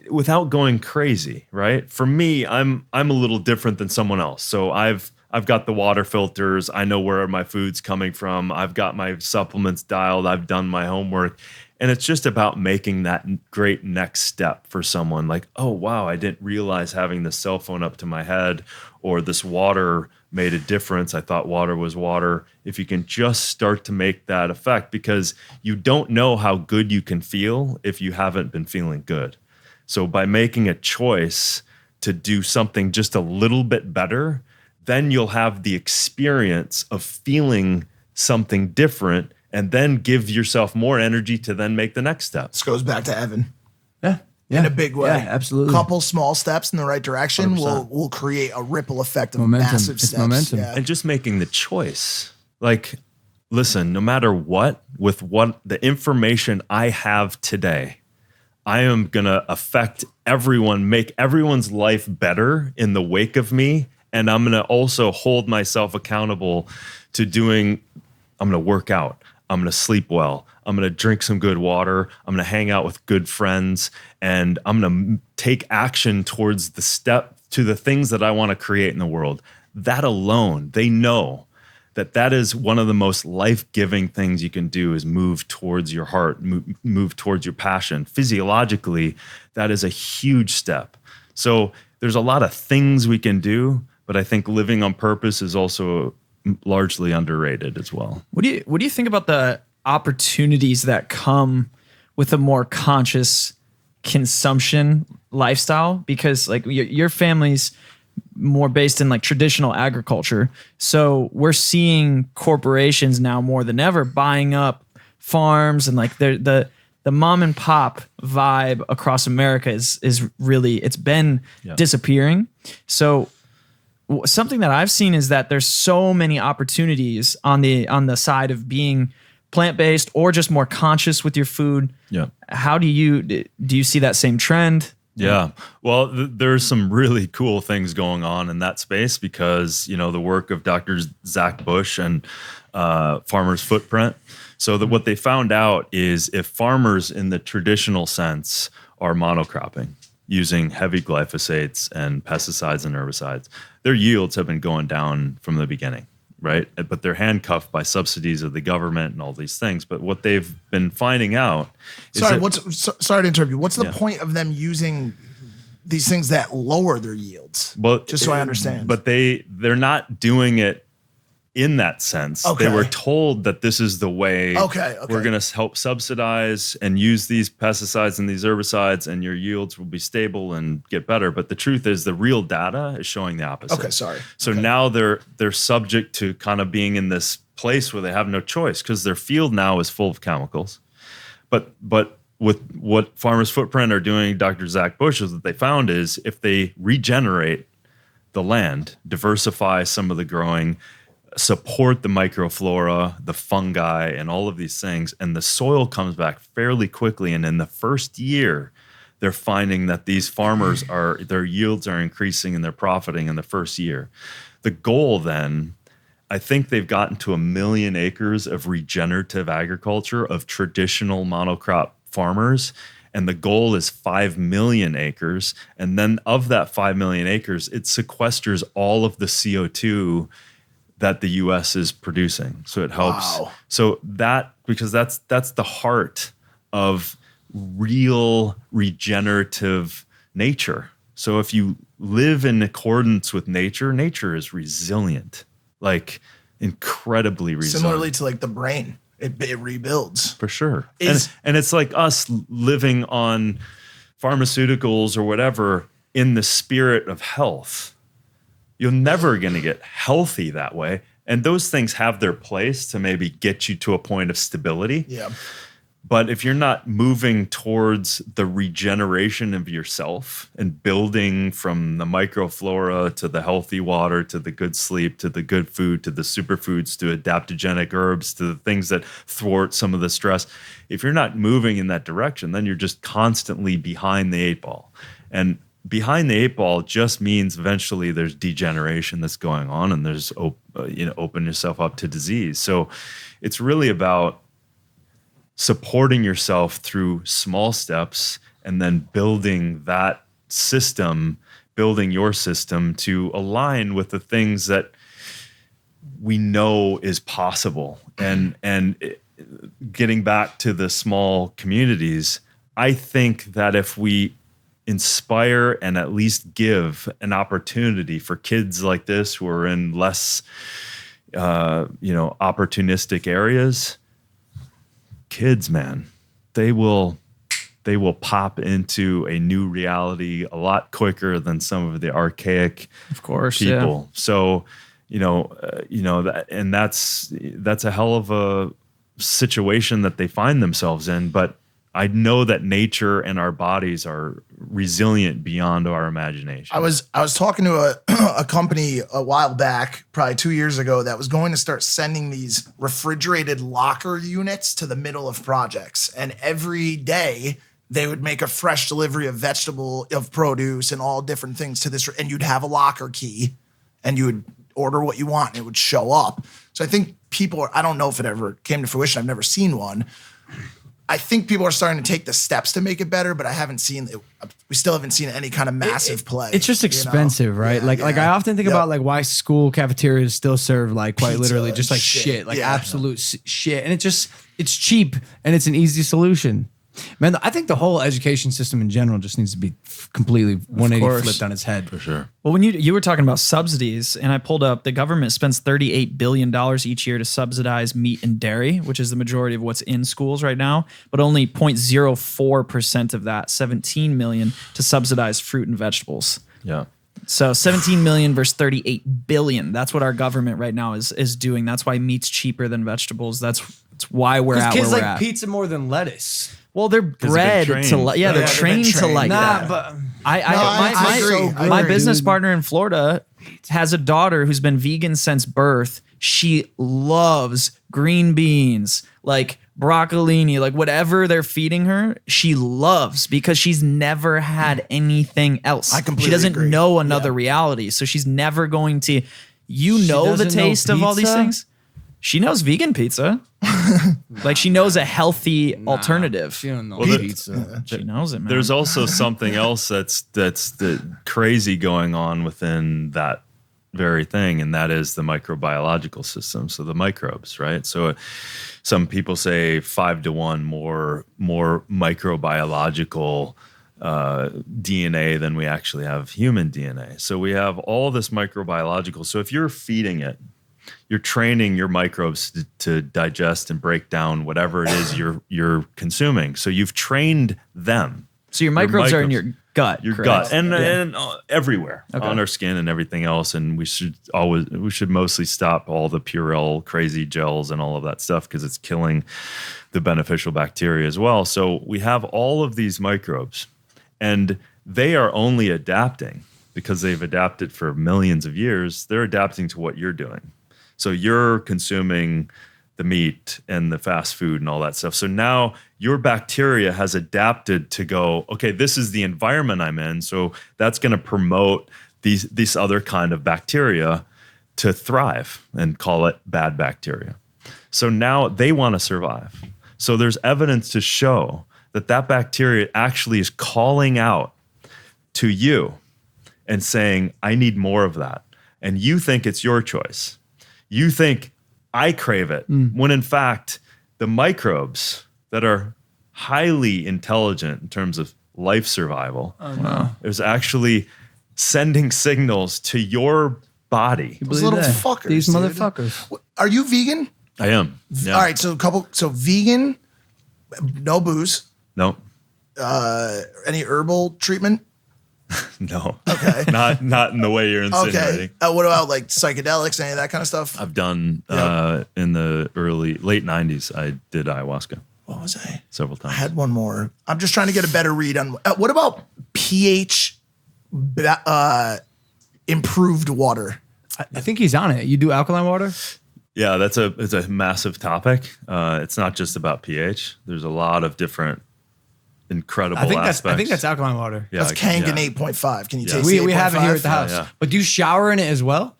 without going crazy, right? For me, I'm a little different than someone else. So I've got the water filters. I know where my food's coming from. I've got my supplements dialed. I've done my homework. And it's just about making that great next step for someone, like, oh, wow, I didn't realize having the cell phone up to my head or this water made a difference. I thought water was water. If you can just start to make that effect, because you don't know how good you can feel if you haven't been feeling good. So by making a choice to do something just a little bit better, then you'll have the experience of feeling something different, and then give yourself more energy to then make the next step. This goes back to Evan. Yeah. In a big way. Yeah, absolutely. Couple small steps in the right direction 100%. will create a ripple effect of Momentum. massive It's steps. momentum. Yeah. And just making the choice. Like, listen, no matter what, with what the information I have today, I am going to affect everyone, make everyone's life better in the wake of me. And I'm going to also hold myself accountable to I'm going to work out. I'm going to sleep well. I'm going to drink some good water. I'm going to hang out with good friends, and I'm going to take action towards the things that I want to create in the world. That alone, they know that is one of the most life-giving things you can do, is move towards your heart, move towards your passion. Physiologically, that is a huge step. So there's a lot of things we can do, but I think living on purpose is also largely underrated as well. What do you think about the opportunities that come with a more conscious consumption lifestyle? Because like your family's more based in like traditional agriculture. So we're seeing corporations now more than ever buying up farms, and like the mom and pop vibe across America is really, it's been disappearing. So something that I've seen is that there's so many opportunities on the side of being plant-based or just more conscious with your food. Yeah. How do you see that same trend? Yeah. Well, there's some really cool things going on in that space because, the work of Dr. Zach Bush and Farmer's Footprint. So that what they found out is if farmers in the traditional sense are monocropping, using heavy glyphosates and pesticides and herbicides, their yields have been going down from the beginning, right? But they're handcuffed by subsidies of the government and all these things. But what they've been finding out is sorry to interrupt you. What's the point of them using these things that lower their yields? Well, just so I understand. But they're not doing it in that sense. Okay. They were told that this is the way we're going to help subsidize and use these pesticides and these herbicides, and your yields will be stable and get better. But the truth is the real data is showing the opposite. Okay, sorry. So now they're subject to kind of being in this place where they have no choice because their field now is full of chemicals. But with what Farmers Footprint are doing, Dr. Zach Bush, is that they found is if they regenerate the land, diversify some of the growing, support the microflora, the fungi, and all of these things, and the soil comes back fairly quickly. And in the first year, they're finding that these farmers their yields are increasing and they're profiting in the first year. The goal then, I think they've gotten to 1 million acres of regenerative agriculture of traditional monocrop farmers. And the goal is 5 million acres. And then of that 5 million acres, it sequesters all of the CO2 that the U.S. is producing. So it helps. Wow. So because that's the heart of real regenerative nature. So if you live in accordance with nature, nature is resilient, like incredibly resilient. Similarly to like the brain, it rebuilds. For sure. And it's like us living on pharmaceuticals or whatever in the spirit of health. You're never going to get healthy that way. And those things have their place to maybe get you to a point of stability. Yeah. But if you're not moving towards the regeneration of yourself and building from the microflora to the healthy water, to the good sleep, to the good food, to the superfoods, to adaptogenic herbs, to the things that thwart some of the stress, if you're not moving in that direction, then you're just constantly behind the 8 ball. And behind the 8 ball just means eventually there's degeneration that's going on, and there's open yourself up to disease. So it's really about supporting yourself through small steps and then building that system, building your system to align with the things that we know is possible. And getting back to the small communities, I think that if we inspire and at least give an opportunity for kids like this who are in less, opportunistic areas, kids, man, they will pop into a new reality a lot quicker than some of the archaic, of course, people. Yeah. So, that's a hell of a situation that they find themselves in, but I know that nature and our bodies are resilient beyond our imagination. I was talking to a company a while back, probably 2 years ago, that was going to start sending these refrigerated locker units to the middle of projects. And every day they would make a fresh delivery of produce and all different things to this. And you'd have a locker key and you would order what you want and it would show up. So I think I don't know if it ever came to fruition. I've never seen one. I think people are starting to take the steps to make it better, but I haven't seen it. We still haven't seen any kind of massive play. It's just you know? expensive, right? Yeah, like I often think Yep. about like why school cafeterias still serve like quite Pizza literally and just like shit. shit, like Yeah. absolute shit, and it's cheap and it's an easy solution. Man, I think the whole education system in general just needs to be completely 180 course. flipped on its head. For sure. Well, when you were talking about subsidies, and I pulled up, the government spends $38 billion each year to subsidize meat and dairy, which is the majority of what's in schools right now, but only 0.04% of that, 17 million, to subsidize fruit and vegetables. Yeah. So 17 million versus 38 billion. That's what our government right now is doing. That's why meat's cheaper than vegetables. That's why we're at where Kids we're like at. pizza more than lettuce. Well, they're they've been bred trained. to like, yeah, they're they've been trained to trained. like Nah, that. but I agree. My I agree, business dude. partner in Florida has a daughter who's been vegan since birth. She loves green beans, like broccolini, like whatever they're feeding her, she loves because she's never had anything else. I completely She doesn't agree. know another reality. So she's never going to, She the doesn't know taste of all these pizza? things. She knows vegan pizza. Like she knows a healthy alternative. She don't know Well, the- pizza. She knows it, man. There's also something else that's crazy going on within that very thing, and that is the microbiological system. So the microbes, right? So some people say 5 to 1 more microbiological DNA than we actually have human DNA. So we have all this microbiological. So if you're feeding it, you're training your microbes to digest and break down whatever it is you're consuming. So you've trained them. So your microbes are in your gut. Your correct? gut and Yeah. everywhere on our skin and everything else. And we should mostly stop all the Purell crazy gels and all of that stuff because it's killing the beneficial bacteria as well. So we have all of these microbes, and they are only adapting because they've adapted for millions of years. They're adapting to what you're doing. So you're consuming the meat and the fast food and all that stuff. So now your bacteria has adapted to go, okay, this is the environment I'm in. So that's going to promote these other kind of bacteria to thrive and call it bad bacteria. So now they want to survive. So there's evidence to show that bacteria actually is calling out to you and saying, I need more of that. And you think it's your choice. You think I crave it, when in fact, the microbes that are highly intelligent in terms of life survival is actually sending signals to your body. Those little that? fuckers. These dude. motherfuckers. Are you vegan? I am. Yeah. All right, so vegan, no booze, No. any herbal treatment? No. Okay. Not in the way you're insinuating. Okay. What about like psychedelics, any of that kind of stuff? I've done in the late 90s, I did ayahuasca What was I? several I times. had one more. I'm just trying to get a better read on what about pH improved water? I think he's on it. You do alkaline water? Yeah, it's a massive topic. It's not just about pH. There's a lot of different incredible aspects. I think that's alkaline water. Yeah, That's Kangen yeah. 8.5. Can you Yeah. taste We the have it here at the 8.5? house. yeah. But do you shower in it as well?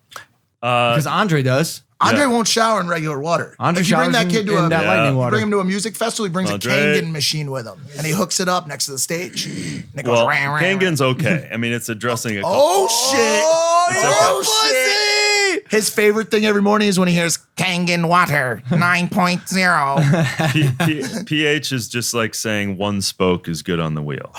Because Andre does. Andre Yeah. won't shower in regular water. Andre if you bring showers that kid to in that Yeah. lightning you water. bring him to a music festival, he brings Andre. a Kangen machine with him, and he hooks it up next to the stage. And it goes, Well, "Rah, rah, rah." Kangen's okay. I mean, it's addressing a Oh shit! Oh, shit! His favorite thing every morning is when he hears Kangen water 9.0. pH is just like saying one spoke is good on the wheel.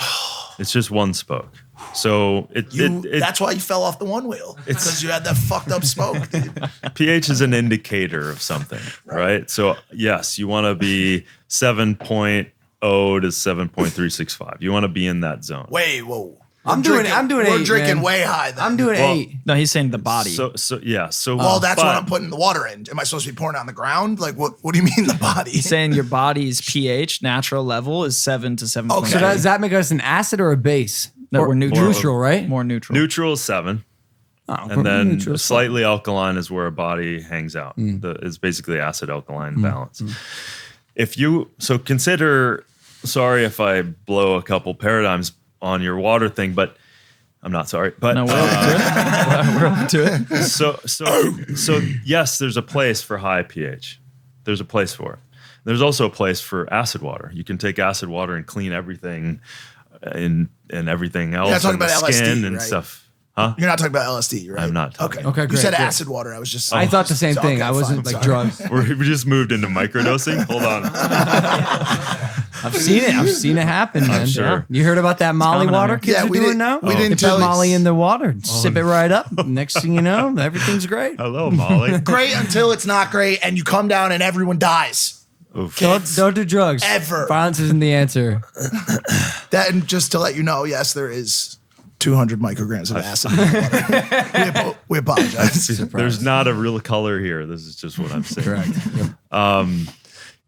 It's just one spoke. So That's why you fell off the one wheel. It's because you had that fucked up smoke. Dude. pH is an indicator of something, right? So yes, you want to be 7.0 to 7.365. You want to be in that zone. Wait, whoa. I'm doing We're 8, drinking man. way high. Then. I'm doing Well, 8. No, he's saying the body. So yeah. So Well, that's but- what I'm putting the water in. Am I supposed to be pouring it on the ground? Like, what do you mean the body? He's saying your body's pH natural level is 7 to 7. Okay. So does that make us an acid or a base? No, Or we're neutral. Neutral, right? More neutral. Neutral is 7. Oh, And then neutral. slightly alkaline is where a body hangs out. It's basically acid alkaline balance. Consider, sorry if I blow a couple paradigms on your water thing, but I'm not sorry, but No, we're open to it. We're open to it. so yes, there's a place for high pH. There's a place for it. There's also a place for acid water. You can take acid water and clean everything and everything else, talking and the about skin LSD, and right? stuff. Huh? You're not talking about LSD, right? I'm not talking. Okay. Okay, You great, said great. acid water. I was just. I thought the same Okay, thing. I wasn't fine, like sorry. drugs. We just moved into microdosing. Hold on. I've seen it. I've seen it happen, man. sure. You heard about that Molly common water here. kids Yeah, are we doing didn't- now? we didn't They tell put you- Molly in the water, sip it right up. Next thing you know, everything's great. Hello, Molly. Great until it's not great, and you come down and everyone dies. Oof. Don't do drugs. Ever. Violence isn't the answer. That, and just to let you know, yes, there is 200 micrograms of acid in the water. We apologize. There's not a real color here. This is just what I'm saying. Correct.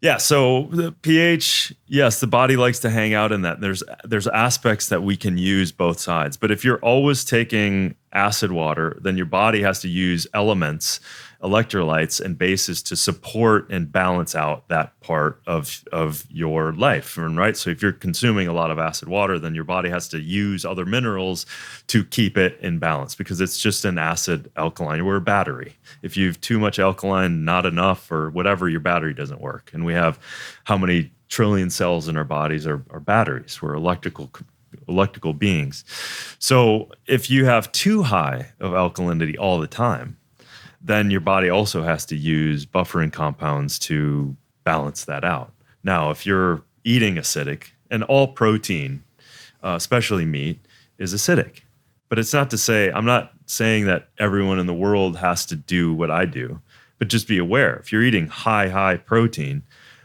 Yeah, so the pH, yes, the body likes to hang out in that. There's aspects that we can use both sides. But if you're always taking acid water, then your body has to use elements, electrolytes, and bases to support and balance out that part of your life, right? So if you're consuming a lot of acid water, then your body has to use other minerals to keep it in balance because it's just an acid alkaline. We're a battery. If you have too much alkaline, not enough, or whatever, your battery doesn't work. And we have how many trillion cells in our bodies are batteries. We're electrical beings. So if you have too high of alkalinity all the time, then your body also has to use buffering compounds to balance that out. Now, if you're eating acidic, and all protein, especially meat, is acidic. But it's not to say, I'm not saying that everyone in the world has to do what I do, but just be aware. If you're eating high protein,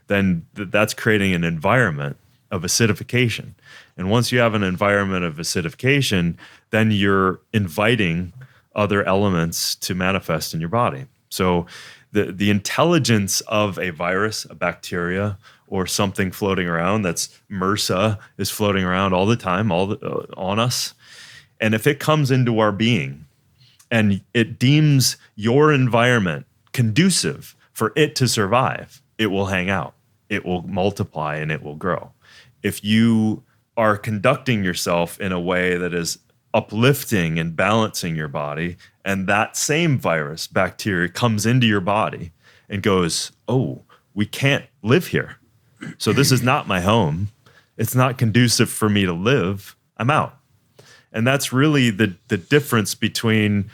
then that's creating an environment of acidification. And once you have an environment of acidification, then you're inviting other elements to manifest in your body. So the intelligence of a virus, a bacteria, or something floating around, that's MRSA, is floating around all the time, on us. And if it comes into our being and it deems your environment conducive for it to survive, it will hang out, it will multiply, and it will grow. If you are conducting yourself in a way that is uplifting and balancing your body, and that same virus, bacteria, comes into your body and goes, oh, we can't live here. So this is not my home. It's not conducive for me to live. I'm out. And that's really the difference between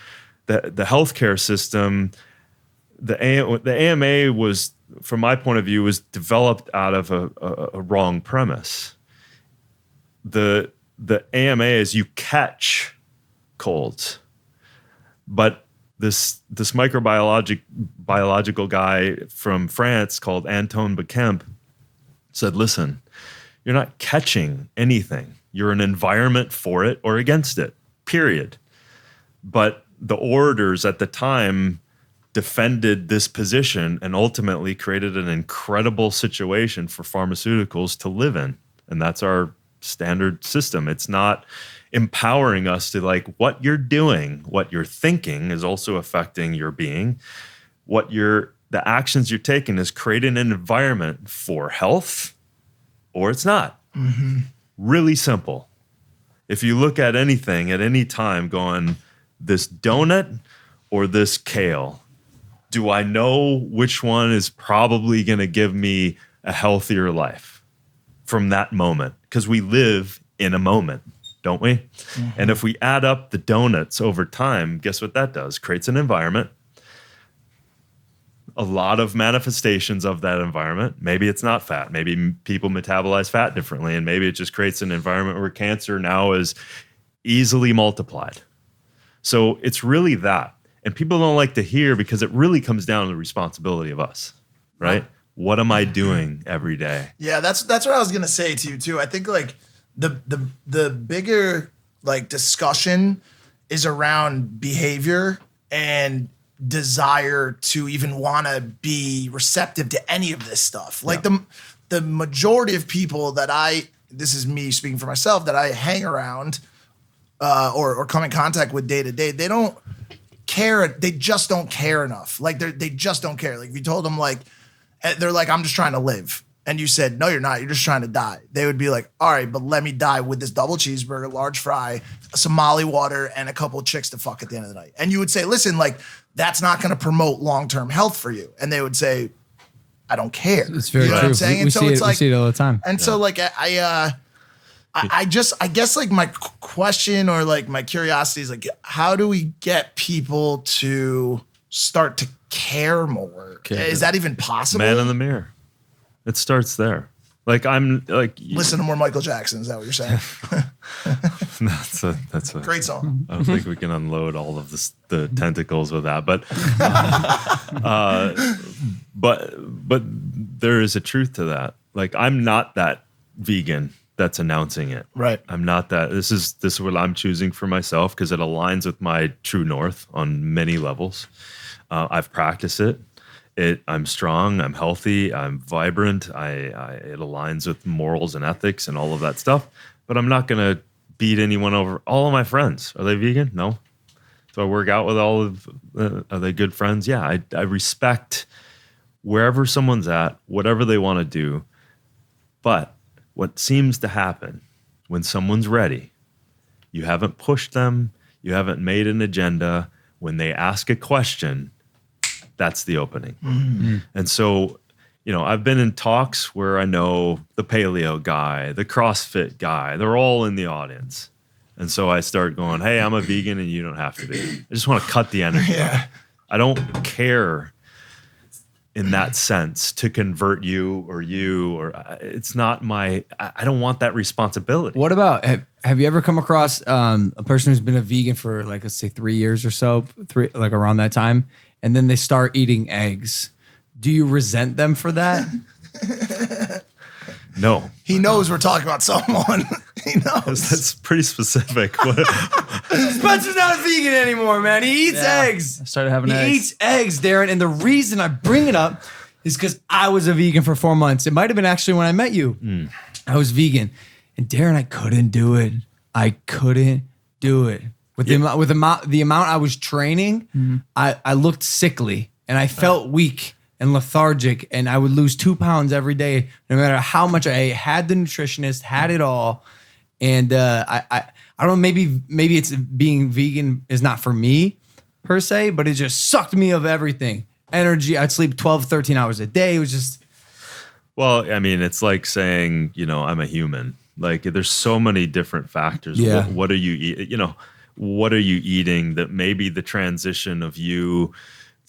the healthcare system. The AMA was, from my point of view, was developed out of a wrong premise. The AMA is you catch colds, but this biological guy from France called Antoine Becamp said, listen, you're not catching anything. You're an environment for it or against it, period. But the orators at the time defended this position and ultimately created an incredible situation for pharmaceuticals to live in. And that's our standard system. It's not empowering us to, like, what you're doing, what you're thinking is also affecting your being. The actions you're taking is creating an environment for health, or it's not. Mm-hmm. Really simple. If you look at anything at any time going, this donut or this kale, do I know which one is probably going to give me a healthier life from that moment? Because we live in a moment, don't we? Mm-hmm. And if we add up the donuts over time, guess what that does? Creates an environment. A lot of manifestations of that environment. Maybe it's not fat. Maybe people metabolize fat differently, and maybe it just creates an environment where cancer now is easily multiplied. So it's really that. And people don't like to hear because it really comes down to the responsibility of us, right? What am I doing every day? Yeah, that's what I was gonna say to you too. I think like the bigger like discussion is around behavior and desire to even want to be receptive to any of this stuff. Like the majority of people that this is me speaking for myself, that I hang around or come in contact with day to day, they don't care. They just don't care enough. Like they just don't care. Like if you told them, like, they're like, I'm just trying to live. and you said, no, you're not, you're just trying to die, they would be like, all right, but let me die with this double cheeseburger, large fry, some Molly water, and a couple of chicks to fuck at the end of the night. And you would say, listen, like, that's not going to promote long-term health for you. And they would say, I don't care. It's very You know true. what I'm saying? We And so see it's it, like, we see it all the time. and so like, I guess like my question or like my curiosity is like, how do we get people to start to care more? Is that even possible? Man in the mirror. It starts there. Like I'm like Listen to more Michael Jackson. Is that what you're saying? that's a Great song. I don't think we can unload all of the tentacles with that, but there is a truth to that. Like I'm not that vegan that's announcing it. Right. I'm not that. This is what I'm choosing for myself because it aligns with my true north on many levels. I've practiced it. I'm strong. I'm healthy. I'm vibrant. It aligns with morals and ethics and all of that stuff. But I'm not gonna beat anyone over. All of my friends, are they vegan? No. Do I work out with all of? Are they good friends? Yeah. I respect wherever someone's at, whatever they want to do. But what seems to happen when someone's ready, you haven't pushed them, you haven't made an agenda. When they ask a question, that's the opening. Mm-hmm. And so, I've been in talks where I know the paleo guy, the CrossFit guy, they're all in the audience. And so I start going, hey, I'm a vegan and you don't have to be. I just want to cut the energy. Yeah. I don't care in that sense to convert you, or it's not I don't want that responsibility. What about, have you ever come across a person who's been a vegan for like, let's say 3 years or so, like around that time, and then they start eating eggs? Do you resent them for that? No. He knows we're talking about someone. He knows. That's pretty specific. Spencer's not a vegan anymore, man. He eats eggs. I started having He eggs. eats eggs, Darren. And the reason I bring it up is because I was a vegan for 4 months. It might have been actually when I met you. I was vegan. And Darren, I couldn't do it. I couldn't do it. With the amount I was training, I looked sickly and I felt weak and lethargic, and I would lose 2 pounds every day, no matter how much I ate. Had the nutritionist, had it all. And I don't know, maybe it's being vegan is not for me per se, but it just sucked me of everything. Energy. I'd sleep 12, 13 hours a day. It was just. Well, I mean, it's like saying, I'm a human. Like there's so many different factors. Yeah. What are you eating? What are you eating that maybe the transition of you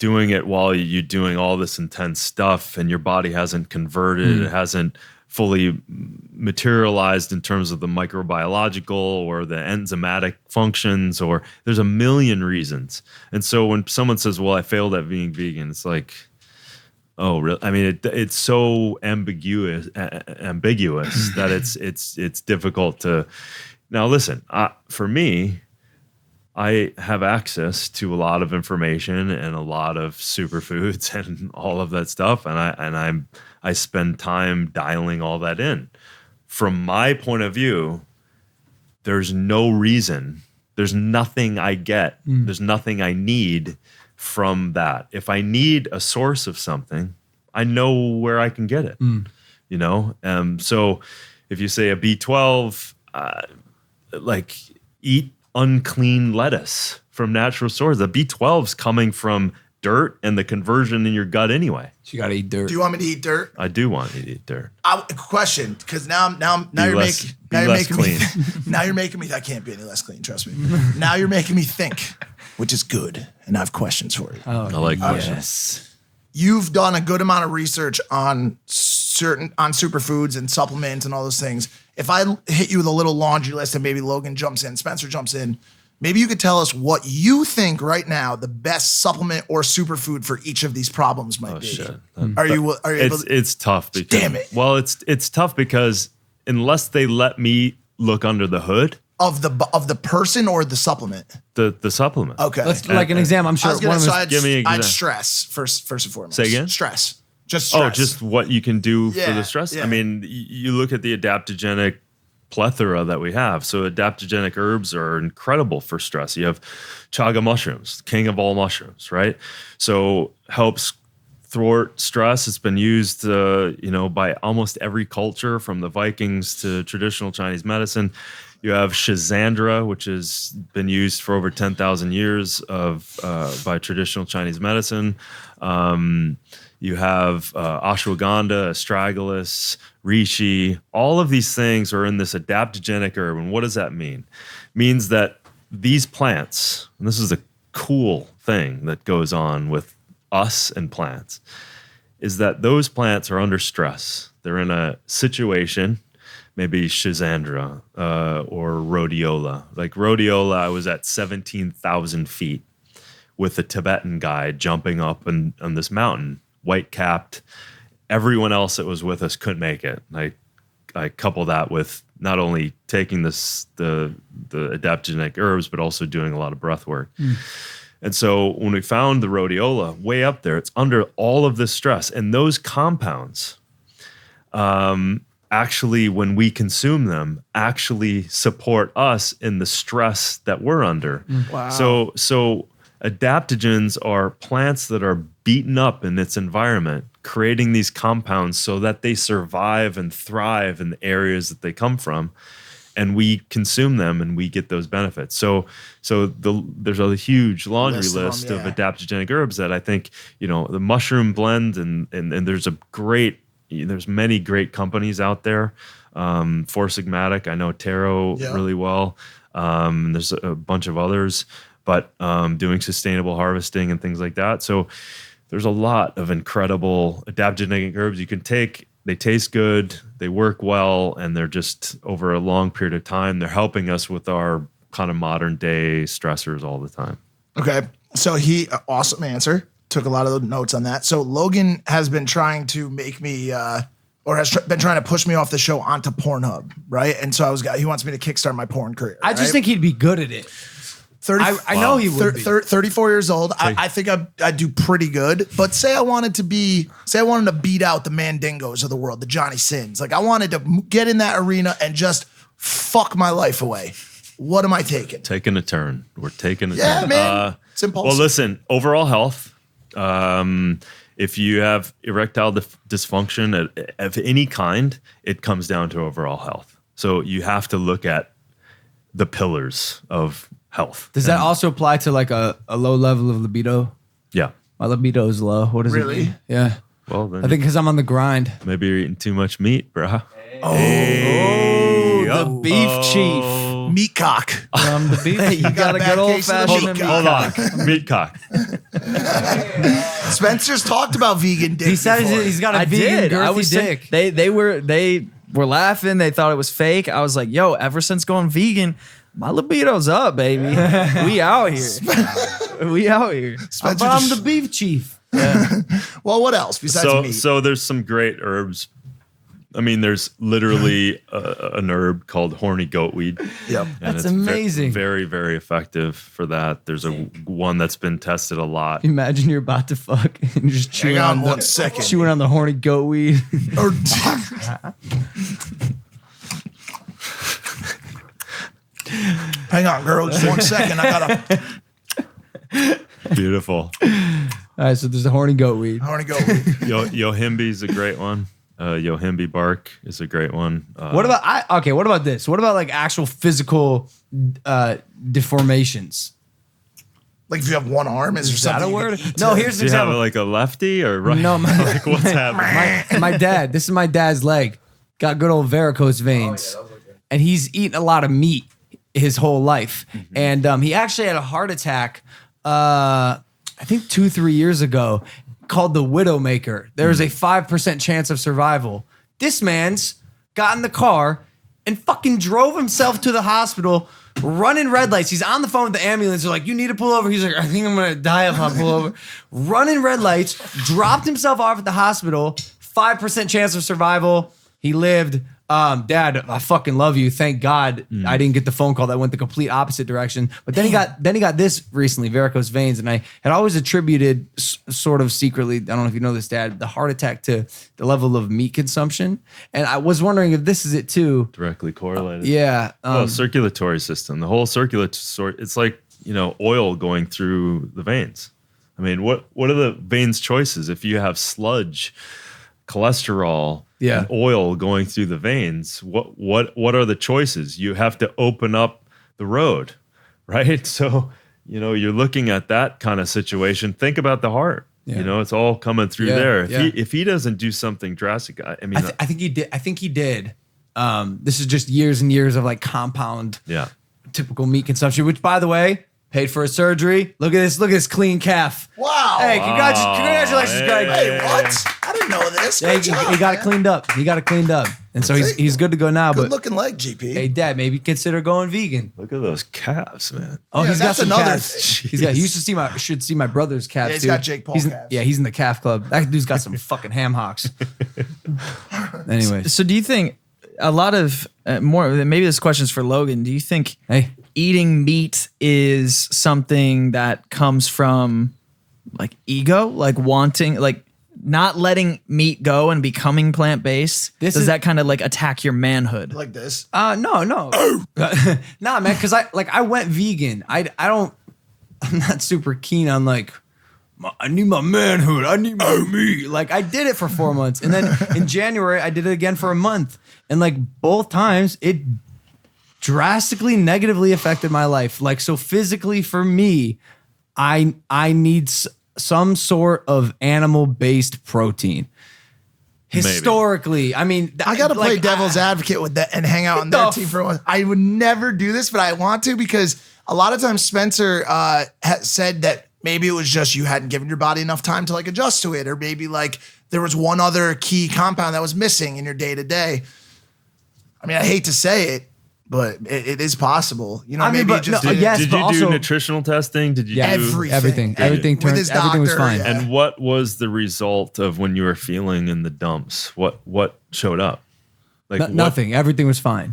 doing it while you're doing all this intense stuff and your body hasn't converted, it hasn't fully materialized in terms of the microbiological or the enzymatic functions, or there's a million reasons. And so when someone says, well, I failed at being vegan, it's like, oh, really? I mean, it's so ambiguous that it's difficult to. Now, listen, for me, I have access to a lot of information and a lot of superfoods and all of that stuff, and I spend time dialing all that in. From my point of view, there's no reason, there's nothing I get, there's nothing I need from that. If I need a source of something, I know where I can get it. So if you say a B12, like eat unclean lettuce from natural sources. The B12's coming from dirt and the conversion in your gut anyway. You gotta eat dirt. Do you want me to eat dirt? I do want you to eat dirt. Question, because now you're making me. Now you're making me. I can't be any less clean. Trust me. Now you're making me think, which is good, and I have questions for you. I like questions. Yes. You've done a good amount of research on superfoods and supplements and all those things. If I hit you with a little laundry list and maybe Logan jumps in, Spencer jumps in, maybe you could tell us what you think right now the best supplement or superfood for each of these problems might be. Shit. Are you able to? It's tough because Damn it. Well, it's tough because unless they let me look under the hood Of the person or the supplement? the supplement. Okay. Let's like an example. I'm I sure was gonna one of us. give me an I'd example. stress first and foremost. Say again? Stress. Just Oh, stress. just what you can do for Yeah, the stress. yeah. I mean, you look at the adaptogenic plethora that we have. So adaptogenic herbs are incredible for stress. You have chaga mushrooms, king of all mushrooms, right? So helps thwart stress. It's been used, by almost every culture, from the Vikings to traditional Chinese medicine. You have Shizandra, which has been used for over 10,000 years by traditional Chinese medicine. You have ashwagandha, astragalus, reishi. All of these things are in this adaptogenic herb. And what does that mean? It means that these plants, and this is a cool thing that goes on with us and plants, is that those plants are under stress. They're in a situation, maybe Shizandra or rhodiola. Like rhodiola, I was at 17,000 feet with a Tibetan guide jumping up on this mountain, white capped. Everyone else that was with us couldn't make it. I couple that with not only taking the adaptogenic herbs, but also doing a lot of breath work. And so when we found the rhodiola way up there, it's under all of this stress. And those compounds, actually, when we consume them, actually support us in the stress that we're under. Wow. So adaptogens are plants that are beaten up in its environment, creating these compounds so that they survive and thrive in the areas that they come from. And we consume them and we get those benefits. So there's a huge laundry list of adaptogenic herbs that I think, the mushroom blend and there's many great companies out there. Four Sigmatic, I know Taro really well. There's a bunch of others, but doing sustainable harvesting and things like that. So there's a lot of incredible adaptogenic herbs you can take. They taste good, they work well, and they're just over a long period of time, they're helping us with our kind of modern day stressors all the time. Okay. So awesome answer. Took a lot of the notes on that. So Logan has been trying to make me, been trying to push me off the show onto Pornhub, right? And so he wants me to kickstart my porn career. I just think he'd be good at it. 30, I know he would be. 34 years old. I think I'd do pretty good. But say I wanted to beat out the Mandingos of the world, the Johnny Sins. Like I wanted to get in that arena and just fuck my life away. What am I taking? Taking a turn. We're taking a turn. Yeah, man. It's impulsive. Well, listen, overall health. If you have erectile dysfunction of any kind, it comes down to overall health. So you have to look at the pillars of health. Does that also apply to like a low level of libido? Yeah. My libido is low. What does it Really? mean? Yeah. Well, then I think because I'm on the grind. maybe you're eating too much meat, bro. The beef chief. Meat cock. From the beef. You got a bad good old case of the fashioned meat Hold on. Meat cock. Spencer's talked about vegan dick. He said before. he's got a I vegan did. I girthy was dick. they were laughing. They thought it was fake. I was like, yo, ever since going vegan, my libido's up, baby. We out here. We out here. Spencer I'm just- the beef chief. Well, what else besides meat? So there's some great herbs. I mean, there's literally an herb called horny goatweed. Yep. And That's it's amazing. Very, very effective for that. There's one that's been tested a lot. Imagine you're about to fuck and just chewing on on 1 second. chewing on the horny goat weed. Or- Hang on, girl. Just 1 second. I gotta Beautiful. All right, so there's the horny goat weed. I want to go. Yohimbe's a great one. Yohimbe bark is a great one. What about this? What about like actual physical deformations? Like if you have one arm, is there Is that something a you word? can eat No, to- here's Do an you have example. like a lefty or right? No, like what's happening? My dad, this is my dad's leg, got good old varicose veins, and he's eaten a lot of meat his whole life. And he actually had a heart attack, I think 2-3 years ago, called the Widowmaker. There's a 5% chance of survival. This man's got in the car and fucking drove himself to the hospital, running red lights. He's on the phone with the ambulance. They're like, you need to pull over. He's like, I think I'm gonna die if I pull over. Running red lights, dropped himself off at the hospital, 5% chance of survival. He lived. Dad, I fucking love you. Thank God I didn't get the phone call that went the complete opposite direction. But then he got this recently, varicose veins, and I had always attributed sort of secretly, I don't know if you know this, Dad, the heart attack to the level of meat consumption. And I was wondering if this is it too. Directly correlated. Yeah. Well, circulatory system. The whole circulatory, it's like, oil going through the veins. I mean, what are the veins choices if you have sludge, cholesterol, Yeah. and oil going through the veins? What are the choices? You have to open up the road, right? So, you're looking at that kind of situation. Think about the heart. Yeah. It's all coming through Yeah, there. yeah. If he doesn't do something drastic, I mean, I think he did. I think he did. This is just years and years of like compound, yeah. typical meat consumption. Which, by the way, paid for a surgery. Look at this. Look at this clean calf. Wow. Hey, congratulations, Greg. Hey, what? I didn't know this. Yeah, Good job, he got it man. cleaned up. He got it cleaned up, and so he's good to go now. Good But looking leg, GP. hey, Dad, maybe consider going vegan. Look at those calves, man. Oh, Yeah, he's got that's some another calves. thing. He's got. He used to see my brother's calves. Yeah, he's too. got Jake Paul He's calves. Yeah, he's in the calf club. That dude's got some fucking ham hocks. Anyways, So do you think a lot of more? Maybe this question's for Logan. Do you think hey, eating meat is something that comes from like ego, like wanting, like not letting meat go and becoming plant based? This Does is- that kind of like attack your manhood? Like this. no, nah, man, because I went vegan. I'm not super keen on like. I need my manhood. I need my meat. Like I did it for 4 months, and then in January I did it again for a month, and like both times it drastically negatively affected my life. Like so physically for me, I need some sort of animal based protein. Historically, I mean, I got to play like, devil's advocate with that and hang out on their team for once. I would never do this, but I want to because a lot of times Spencer said that maybe it was just you hadn't given your body enough time to like adjust to it, or maybe like there was one other key compound that was missing in your day to day. I mean, I hate to say it, but it is possible. You know, I mean, maybe but you just no, didn't- yes, Did but you also- do nutritional testing? Did you Yeah, do everything With turned, his everything was doctor, fine. yeah. And what was the result of when you were feeling in the dumps? What showed up? Like what- Nothing. Everything was fine.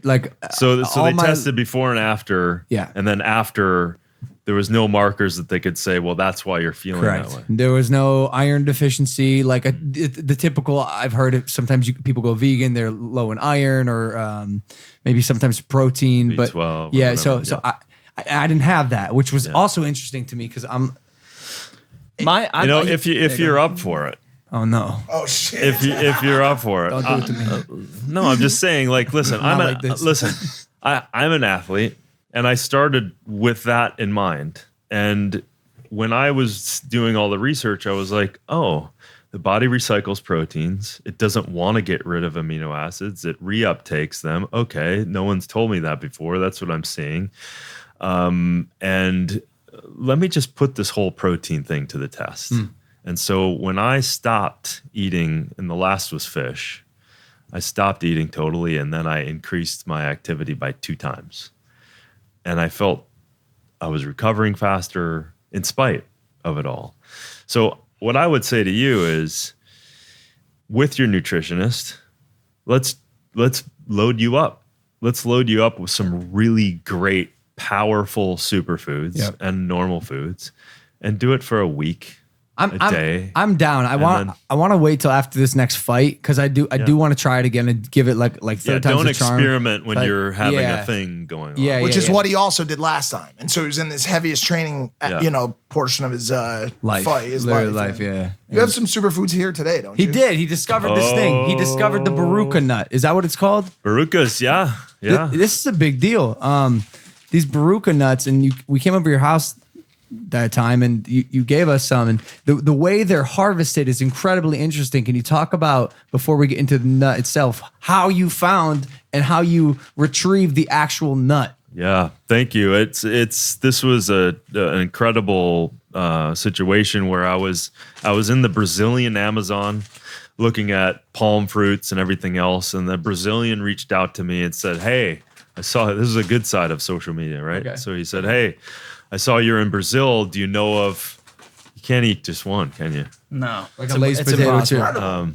Like So all they my- tested before and after. Yeah. And then after, there was no markers that they could say, well, that's why you're feeling Correct. that way. There was no iron deficiency, like the typical. I've heard it. Sometimes people go vegan, they're low in iron, or maybe sometimes protein. But B12 or yeah, whatever, so yeah. I didn't have that, which was also interesting to me because I'm. If you're up for it, Oh no! Oh shit! if you're up for it, Don't do it to me. no, I'm just saying. Like, listen, Not like this. I'm an athlete, and I started with that in mind. And when I was doing all the research, I was like, oh, the body recycles proteins. It doesn't want to get rid of amino acids. It reuptakes them. Okay, no one's told me that before. That's what I'm seeing. And let me just put this whole protein thing to the test. And so when I stopped eating, and the last was fish, I stopped eating totally, and then I increased my activity by 2 times. And I felt I was recovering faster in spite of it all. So what I would say to you is, with your nutritionist, let's load you up. Let's load you up with some really great, powerful superfoods Yep. and normal foods, and do it for a week. Day. I'm down. I want to wait till after this next fight because I do want to try it again and give it like Yeah, third time's don't the charm. experiment when But you're having yeah. a thing going on. Yeah, Which is yeah. what he also did last time, and so he was in this heaviest training, Yeah. portion of his Life, fight, his literally life. life. Yeah. You have some superfoods here today, don't He you? did. He discovered this thing. He discovered the baruka nut. Is that what it's called? Barukas, yeah. This is a big deal. These baruka nuts, and we came over to your house that time, and you gave us some, and the way they're harvested is incredibly interesting. Can you talk about, before we get into the nut itself, how you found and how you retrieved the actual nut? Yeah, thank you. This was an incredible situation where I was in the Brazilian Amazon looking at palm fruits and everything else, and the Brazilian reached out to me and said, "Hey, I saw this is a good side of social media, right?" Okay. So he said, "Hey, I saw you're in Brazil. Do you know of? You can't eat just one, can you? No, Like a Lay's potato chip.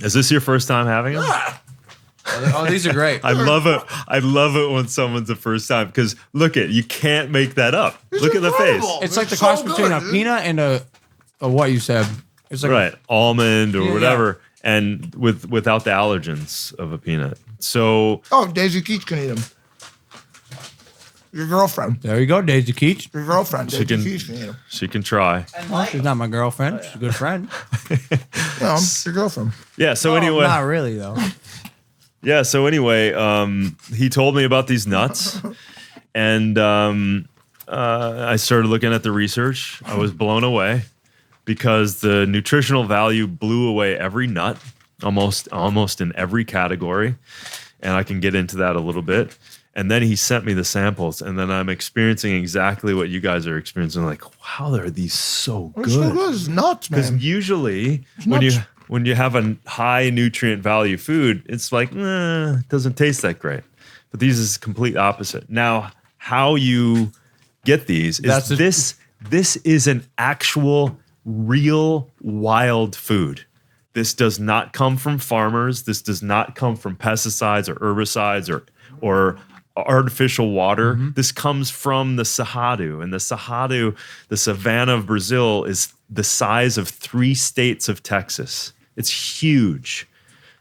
Is this your first time having them?" Oh, these are great. I love it. I love it when someone's the first time because look you can't make that up. Look at the face. incredible. It's like the So cross between a good, dude. peanut and a what you said. It's like Right, almond or Yeah, whatever, and without the allergens of a peanut. So Oh, Daisy Keach can eat them. Your girlfriend. There you go, Daisy Keach. Your girlfriend. She can, Daisy Keach, she can try. Well, she's not my girlfriend. She's a good friend. No, your girlfriend. Yeah. So anyway, Not really, though. yeah. So anyway, he told me about these nuts, and I started looking at the research. I was blown away because the nutritional value blew away every nut, almost in every category, and I can get into that a little bit. And then he sent me the samples, and then I'm experiencing exactly what you guys are experiencing. Like, wow, are these so It's so good? good. It's nuts, Because man. usually nuts. when you have a high nutrient value food, it's like it doesn't taste that great. But these is complete opposite. Now, how you get these is this is an actual real wild food. This does not come from farmers. This does not come from pesticides or herbicides or artificial water. This comes from the Cerrado, and the Cerrado, the savanna of Brazil, is the size of 3 states of Texas. It's huge.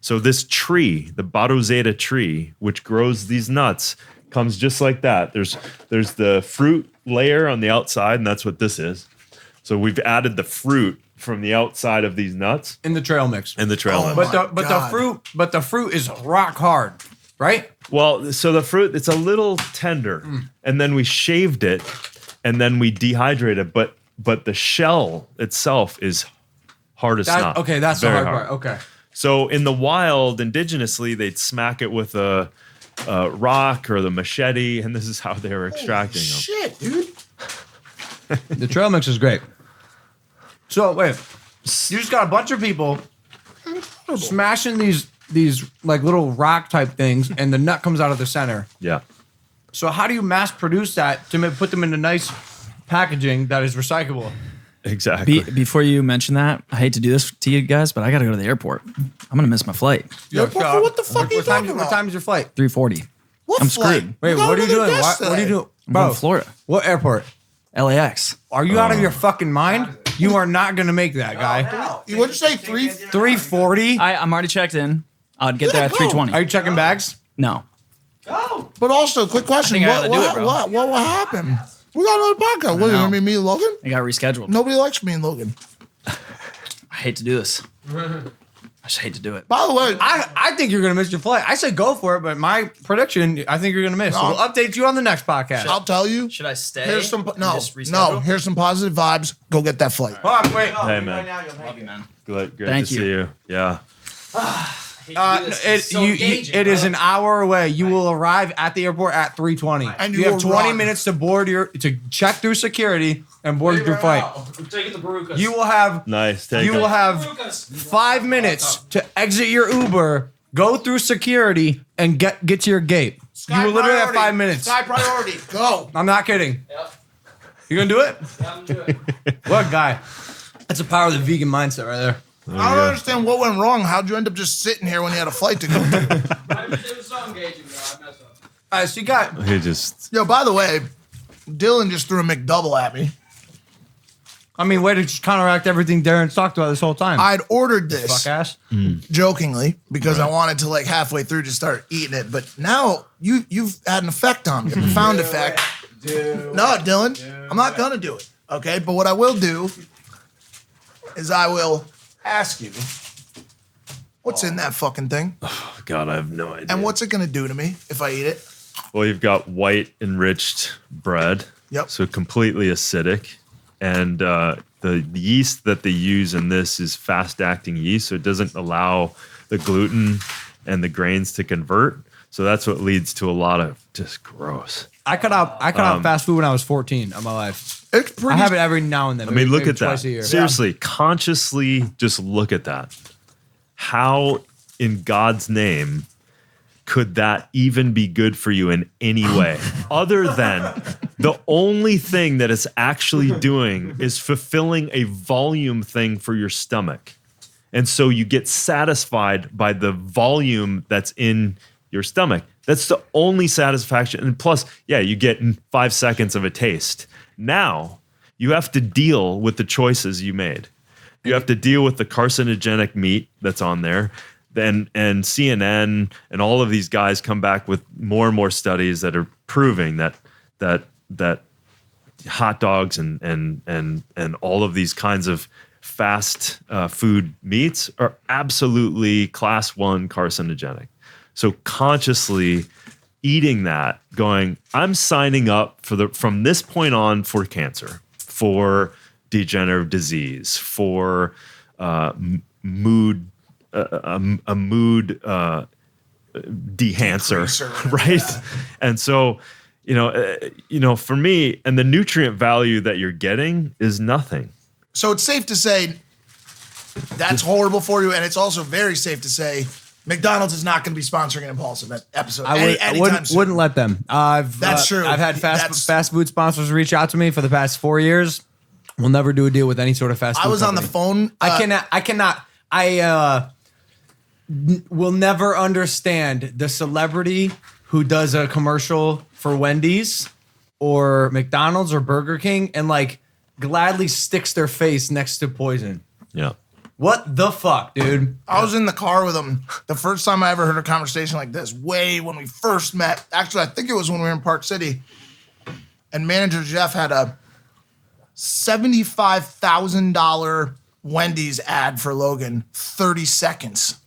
So this tree, the Baruzeda tree, which grows these nuts, comes just like that. There's the fruit layer on the outside, and that's what this is. So we've added the fruit from the outside of these nuts In the trail mix. and the trail. Oh, nuts. But the fruit is rock hard, right? Well, so the fruit, it's a little tender, and then we shaved it, and then we dehydrated it, but the shell itself is hard as snot. Okay, that's the Very hard part. Okay. So in the wild, indigenously, they'd smack it with a rock or the machete, and this is how they were extracting them. Shit, dude. The trail mix is great. So wait, you just got a bunch of people smashing these like little rock type things, and the nut comes out of the center. Yeah. So how do you mass produce that to put them into nice packaging that is recyclable? Exactly. Before you mention that, I hate to do this to you guys, but I got to go to the airport. I'm gonna miss my flight. What the fuck are you talking What about? time is your flight? 3:40. What I'm flight? screwed. Wait, We got what are you another doing? guest What are you today. doing? I'm Bro, going to Florida. what airport? LAX. Are you out of your fucking mind? You are not gonna make that, guy. You would say 3? 340? I'm already checked in. I'd get there at go. 3:20. Are you checking bags? No. But also, quick question. I think I gotta do it, bro. What happened? We got another podcast. What, you gonna be me and Logan? I got rescheduled. Nobody likes me and Logan. I hate to do this. I just hate to do it. By the way, I think you're gonna miss your flight. I said go for it, but my prediction, I think you're gonna miss. So No. we'll update you on the next podcast. I'll tell you. Should I stay? Here's some and no, just reschedule? no. Here's some positive vibes. Go get that flight. Hold on, wait. Hey, man. Love you, man. Great Thank to you. see you. Yeah. It is an hour away. You will arrive at the airport at 3:20. And you you have will 20 run. minutes to check through security and board your flight. Taking the Barukas. You will have Nice. Take you it. will have 5 minutes to exit your Uber, go through security, and get to your gate. You will literally have 5 minutes. Sky priority. Go. I'm not kidding. You gonna do it? Yeah, I'm doing it. What a guy. That's the power of the vegan mindset right there. I don't understand what went wrong. How'd you end up just sitting here when you had a flight to go? It was so engaging, bro. I messed up. All right, so you got He just Yo, by the way, Dylan just threw a McDouble at me. way to just counteract everything Darren's talked about this whole time. I'd ordered this Fuck ass. jokingly because I wanted to like halfway through just start eating it, but now you've had an effect on me, a profound effect. No, Dylan, I'm not gonna do it. Okay, but what I will do is I will ask you what's in that fucking thing God, I have no idea. and what's it gonna do to me if I eat it. Well, you've got white enriched bread. Yep. So completely acidic. And the yeast that they use in this is fast acting yeast. So it doesn't allow the gluten and the grains to convert. So that's what leads to a lot of just gross. I cut out fast food when I was 14 of my life. It's pretty. I have it every now and then. I mean, look maybe at twice that. a year. Seriously, consciously just look at that. How in God's name could that even be good for you in any way other than the only thing that it's actually doing is fulfilling a volume thing for your stomach. And so you get satisfied by the volume that's in your stomach. That's the only satisfaction. And plus, yeah, you get 5 seconds of a taste. Now you have to deal with the choices you made. You have to deal with the carcinogenic meat that's on there. And CNN and all of these guys come back with more and more studies that are proving that that hot dogs and all of these kinds of fast food meats are absolutely class 1 carcinogenic. So consciously eating that, going, I'm signing up from this point on for cancer, for degenerative disease, for mood, a mood dehancer, Decreaser, right? And so, for me, and the nutrient value that you're getting is nothing. So it's safe to say that's horrible for you, and it's also very safe to say McDonald's is not going to be sponsoring an Impulsive episode anytime soon. Wouldn't let them. That's true. I've had fast food sponsors reach out to me for the past 4 years. We'll never do a deal with any sort of fast food I was company. on the phone. I will never understand the celebrity who does a commercial for Wendy's or McDonald's or Burger King and like gladly sticks their face next to poison. Yeah. What the fuck, dude? I was in the car with him the first time I ever heard a conversation like this, way when we first met. Actually, I think it was when we were in Park City. And manager Jeff had a $75,000 Wendy's ad for Logan, 30 seconds.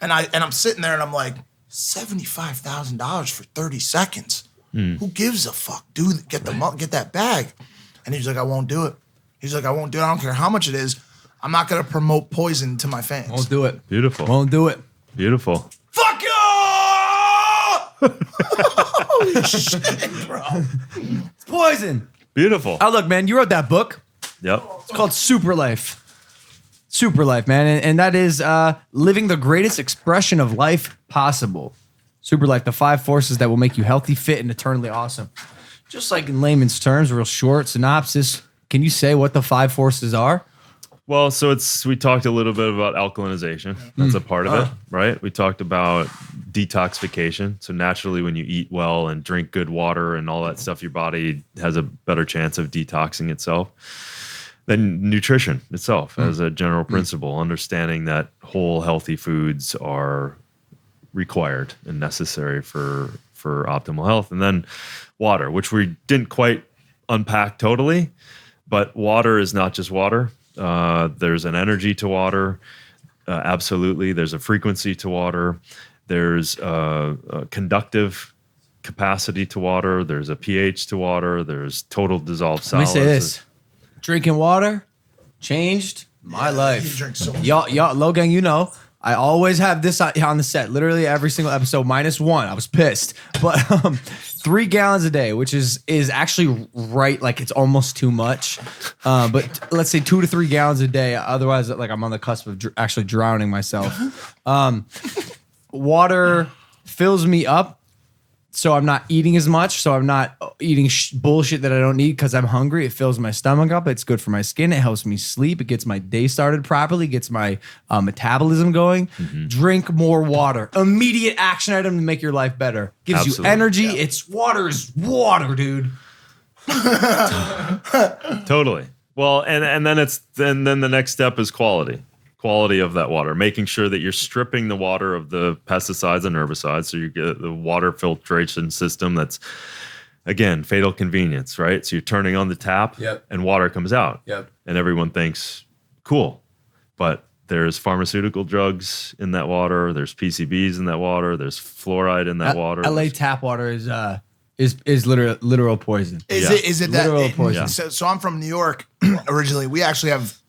And I'm sitting there and I'm like, $75,000 for 30 seconds. Who gives a fuck? Dude, get that bag. And he's like, I won't do it. He's like, I won't do it. I don't care how much it is. I'm not going to promote poison to my fans. Won't do it. Beautiful. Won't do it. Beautiful. Fuck you! Holy shit, bro. It's poison. Beautiful. Oh, look, man, you wrote that book. Yep. It's called Super Life. Super Life, man. And that is living the greatest expression of life possible. Super Life, the 5 forces that will make you healthy, fit, and eternally awesome. Just like in layman's terms, real short synopsis. Can you say what the 5 forces are? Well, so we talked a little bit about alkalinization. That's a part of it, right? We talked about detoxification. So naturally, when you eat well and drink good water and all that stuff, your body has a better chance of detoxing itself. Then nutrition itself as a general principle, understanding that whole healthy foods are required and necessary for optimal health. And then water, which we didn't quite unpack totally, but water is not just water. There's an energy to water. Absolutely. There's a frequency to water. There's a conductive capacity to water. There's a pH to water. There's total dissolved Let me solids. say this. Drinking water changed my life. You drink so much. Y'all, Logang, you know, I always have this on the set, literally every single episode, -1. I was pissed. But 3 gallons a day, which is actually right, like it's almost too much. But let's say 2 to 3 gallons a day. Otherwise, like I'm on the cusp of actually drowning myself. Water fills me up. So I'm not eating as much. So I'm not eating bullshit that I don't need because I'm hungry. It fills my stomach up. It's good for my skin. It helps me sleep. It gets my day started properly. Gets my metabolism going. Drink more water. Immediate action item to make your life better. Gives Absolutely. you energy. It's water is water, dude. Totally. Well, and then then the next step is quality of that water, making sure that you're stripping the water of the pesticides and herbicides. So you get the water filtration system that's, again, fatal convenience, right? So you're turning on the tap and water comes out. Yep. And everyone thinks, cool. But there's pharmaceutical drugs in that water. There's PCBs in that water. There's fluoride in that water. LA tap water is literal poison. Is it that? Literal poison. So I'm from New York originally. We actually have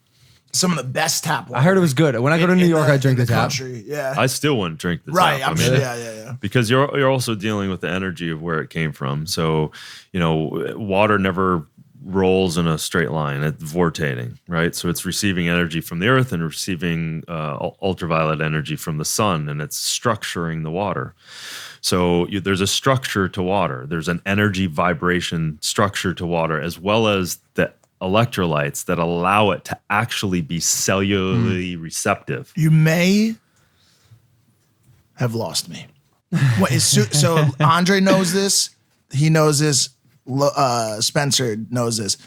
some of the best tap water. I heard it was good. When I go to New York, I drink the tap. country. Yeah. I still wouldn't drink the Right. tap. I'm sure. Yeah. Because you're also dealing with the energy of where it came from. So, water never rolls in a straight line. It's vortating, right? So it's receiving energy from the earth and receiving ultraviolet energy from the sun, and it's structuring the water. So there's a structure to water. There's an energy vibration structure to water, as well as the electrolytes that allow it to actually be cellularly receptive. You may have lost me. So Andre knows this. He knows this. Spencer knows this.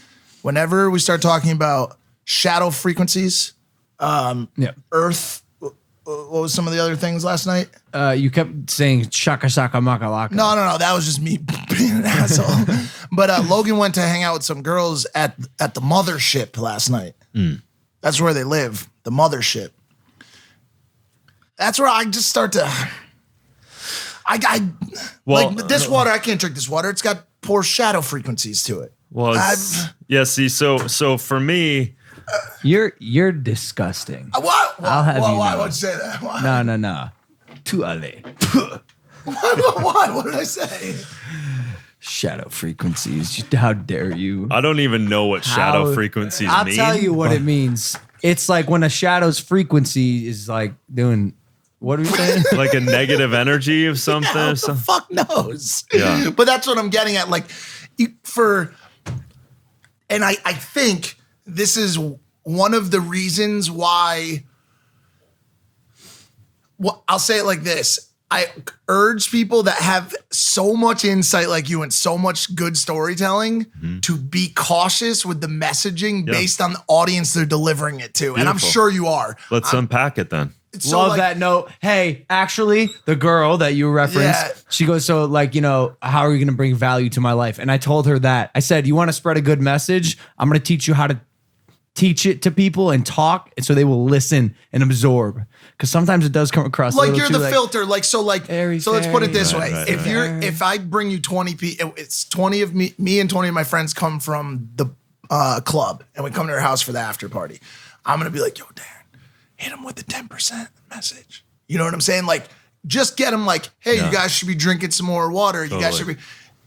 Whenever we start talking about shadow frequencies, Earth, what was some of the other things last night? You kept saying shaka shaka maka laka. No. That was just me being an asshole. But Logan went to hang out with some girls at the mothership last night. That's where they live, the mothership. That's where I just start to. Well, like this water, I can't drink this water. It's got poor shadow frequencies to it. Well, yeah. See, so for me, You're disgusting. What? I'll have you Why know. would you say that? Why? No. Too early. Why? What did I say? Shadow frequencies. How dare you? I don't even know what shadow How- frequencies I'll mean. tell you what it means. It's like when a shadow's frequency is like doing. What are we saying? Like a negative energy of something. Who or the something. fuck knows? Yeah. But that's what I'm getting at. Like, and I think this is one of the reasons why. Well, I'll say it like this. I urge people that have so much insight like you and so much good storytelling to be cautious with the messaging based on the audience they're delivering it to. And I'm Beautiful. sure you are. Let's unpack it then. So, Love like, that note. Hey, actually, the girl that you referenced, Yeah. she goes, so like, how are you going to bring value to my life? And I told her that. I said, you want to spread a good message? I'm going to teach you how to teach it to people and talk, and so they will listen and absorb. Because sometimes it does come across a like little you're too, the filter. So Airy let's put it this fairy. way. Right, if right, you're if I bring you 20 people, it's 20 of me and 20 of my friends come from the club, and we come to your house for the after party. I'm gonna be like, yo, Darren, hit him with the 10% message. You know what I'm saying? Like, just get him like, hey, Yeah. you guys should be drinking some more water. You guys should Totally.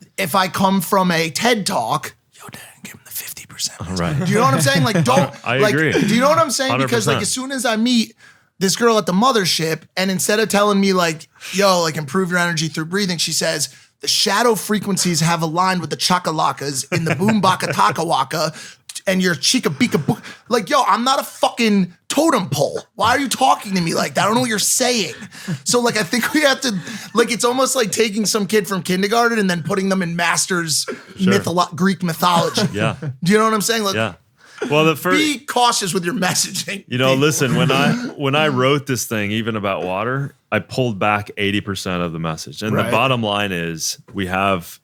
be. If I come from a TED talk, yo, Darren, give him the 50%. message. Right. Do you know what I'm saying? Like, don't. I like, agree. Do you know what I'm saying? Because like, 100%. as soon as I meet this girl at the mothership, and instead of telling me like, yo, like improve your energy through breathing, she says the shadow frequencies have aligned with the chakalakas in the boom baka taka waka and your chika bika book. Like, yo, I'm not a fucking totem pole. Why are you talking to me like that? I don't know what you're saying. So like, I think we have to, like, it's almost like taking some kid from kindergarten and then putting them in master's Greek mythology. Yeah. Do you know what I'm saying? Like, Yeah. Well, the first, be cautious with your messaging. listen, when I wrote this thing, even about water, I pulled back 80% of the message. And Right. the bottom line is we have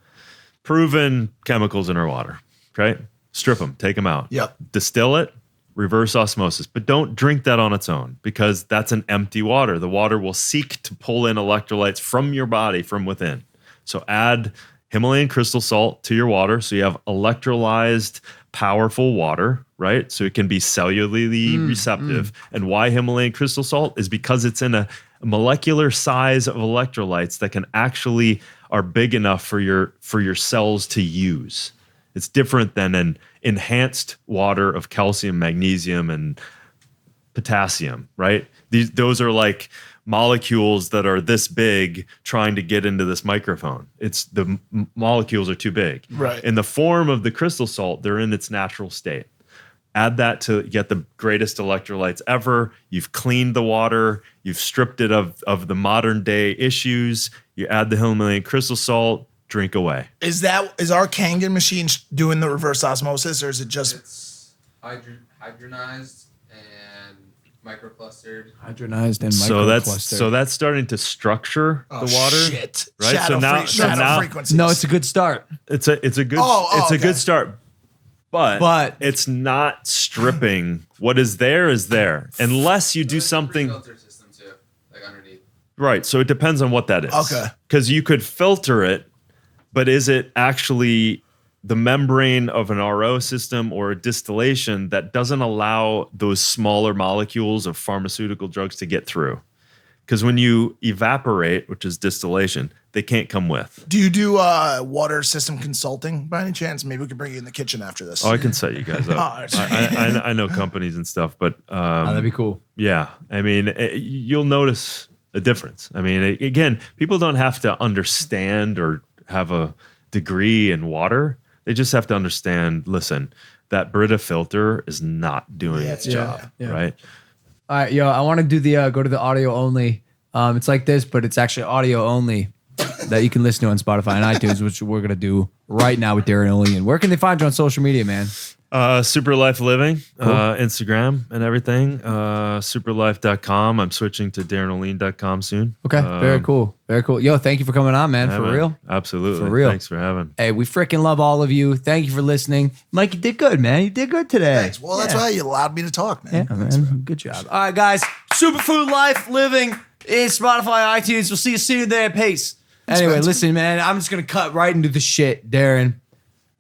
proven chemicals in our water, okay? Strip them, take them out. Yep. Distill it, reverse osmosis, but don't drink that on its own because that's an empty water. The water will seek to pull in electrolytes from your body from within. So add Himalayan crystal salt to your water so you have electrolyzed, powerful water, right? So it can be cellularly receptive. And why Himalayan crystal salt is because it's in a molecular size of electrolytes that can actually are big enough for your cells to use. It's different than an enhanced water of calcium, magnesium, and potassium, right? Those are like molecules that are this big trying to get into this microphone. It's the molecules are too big. Right. In the form of the crystal salt, they're in its natural state. Add that to get the greatest electrolytes ever. You've cleaned the water. You've stripped it of the modern day issues. You add the Himalayan crystal salt, drink away. Is our Kangen machine doing the reverse osmosis, or is it just It's hydronized and microclustered. hydronized and So microclustered. that's starting to structure the water. Shit. Right? Shadow now frequencies. no, it's a good start. it's a good it's a okay. good start. But it's not stripping. What is there unless you do There's a something filter system too, like underneath. right. So it depends on what that is. Okay. Because you could filter it, but is it actually the membrane of an RO system or a distillation that doesn't allow those smaller molecules of pharmaceutical drugs to get through? Because when you evaporate, which is distillation, they can't come with. Do you do water system consulting by any chance? Maybe we could bring you in the kitchen after this. Oh, I can set you guys up. Oh, that's I know companies and stuff, but That'd be cool. yeah, I mean, you'll notice a difference. I mean, again, people don't have to understand or have a degree in water. They just have to understand, listen, that Brita filter is not doing its job, yeah. right? All right, yo, I want to do the go to the audio only. It's like this, but it's actually audio only that you can listen to on Spotify and iTunes, which we're gonna do right now with Darren O'Lean. Where can they find you on social media, man? Super Life Living, Instagram and everything. Superlife.com. I'm switching to DarrenO'Lean.com soon. Okay, very cool. Very cool. Yo, thank you for coming on, man. Yeah, For man. real. Absolutely. For real. Thanks for having. Hey, we freaking love all of you. Thank you for listening. Mike, you did good, man. You did good today. Thanks. Well, that's why you allowed me to talk, man. Yeah, man. Good job. All right, guys. Superfood Life Living in Spotify, iTunes. We'll see you soon there. Peace. Anyway, listen, man. I'm just going to cut right into the shit, Darren.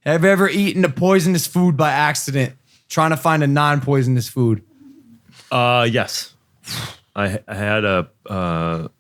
Have you ever eaten a poisonous food by accident? Trying to find a non-poisonous food. Yes. I had a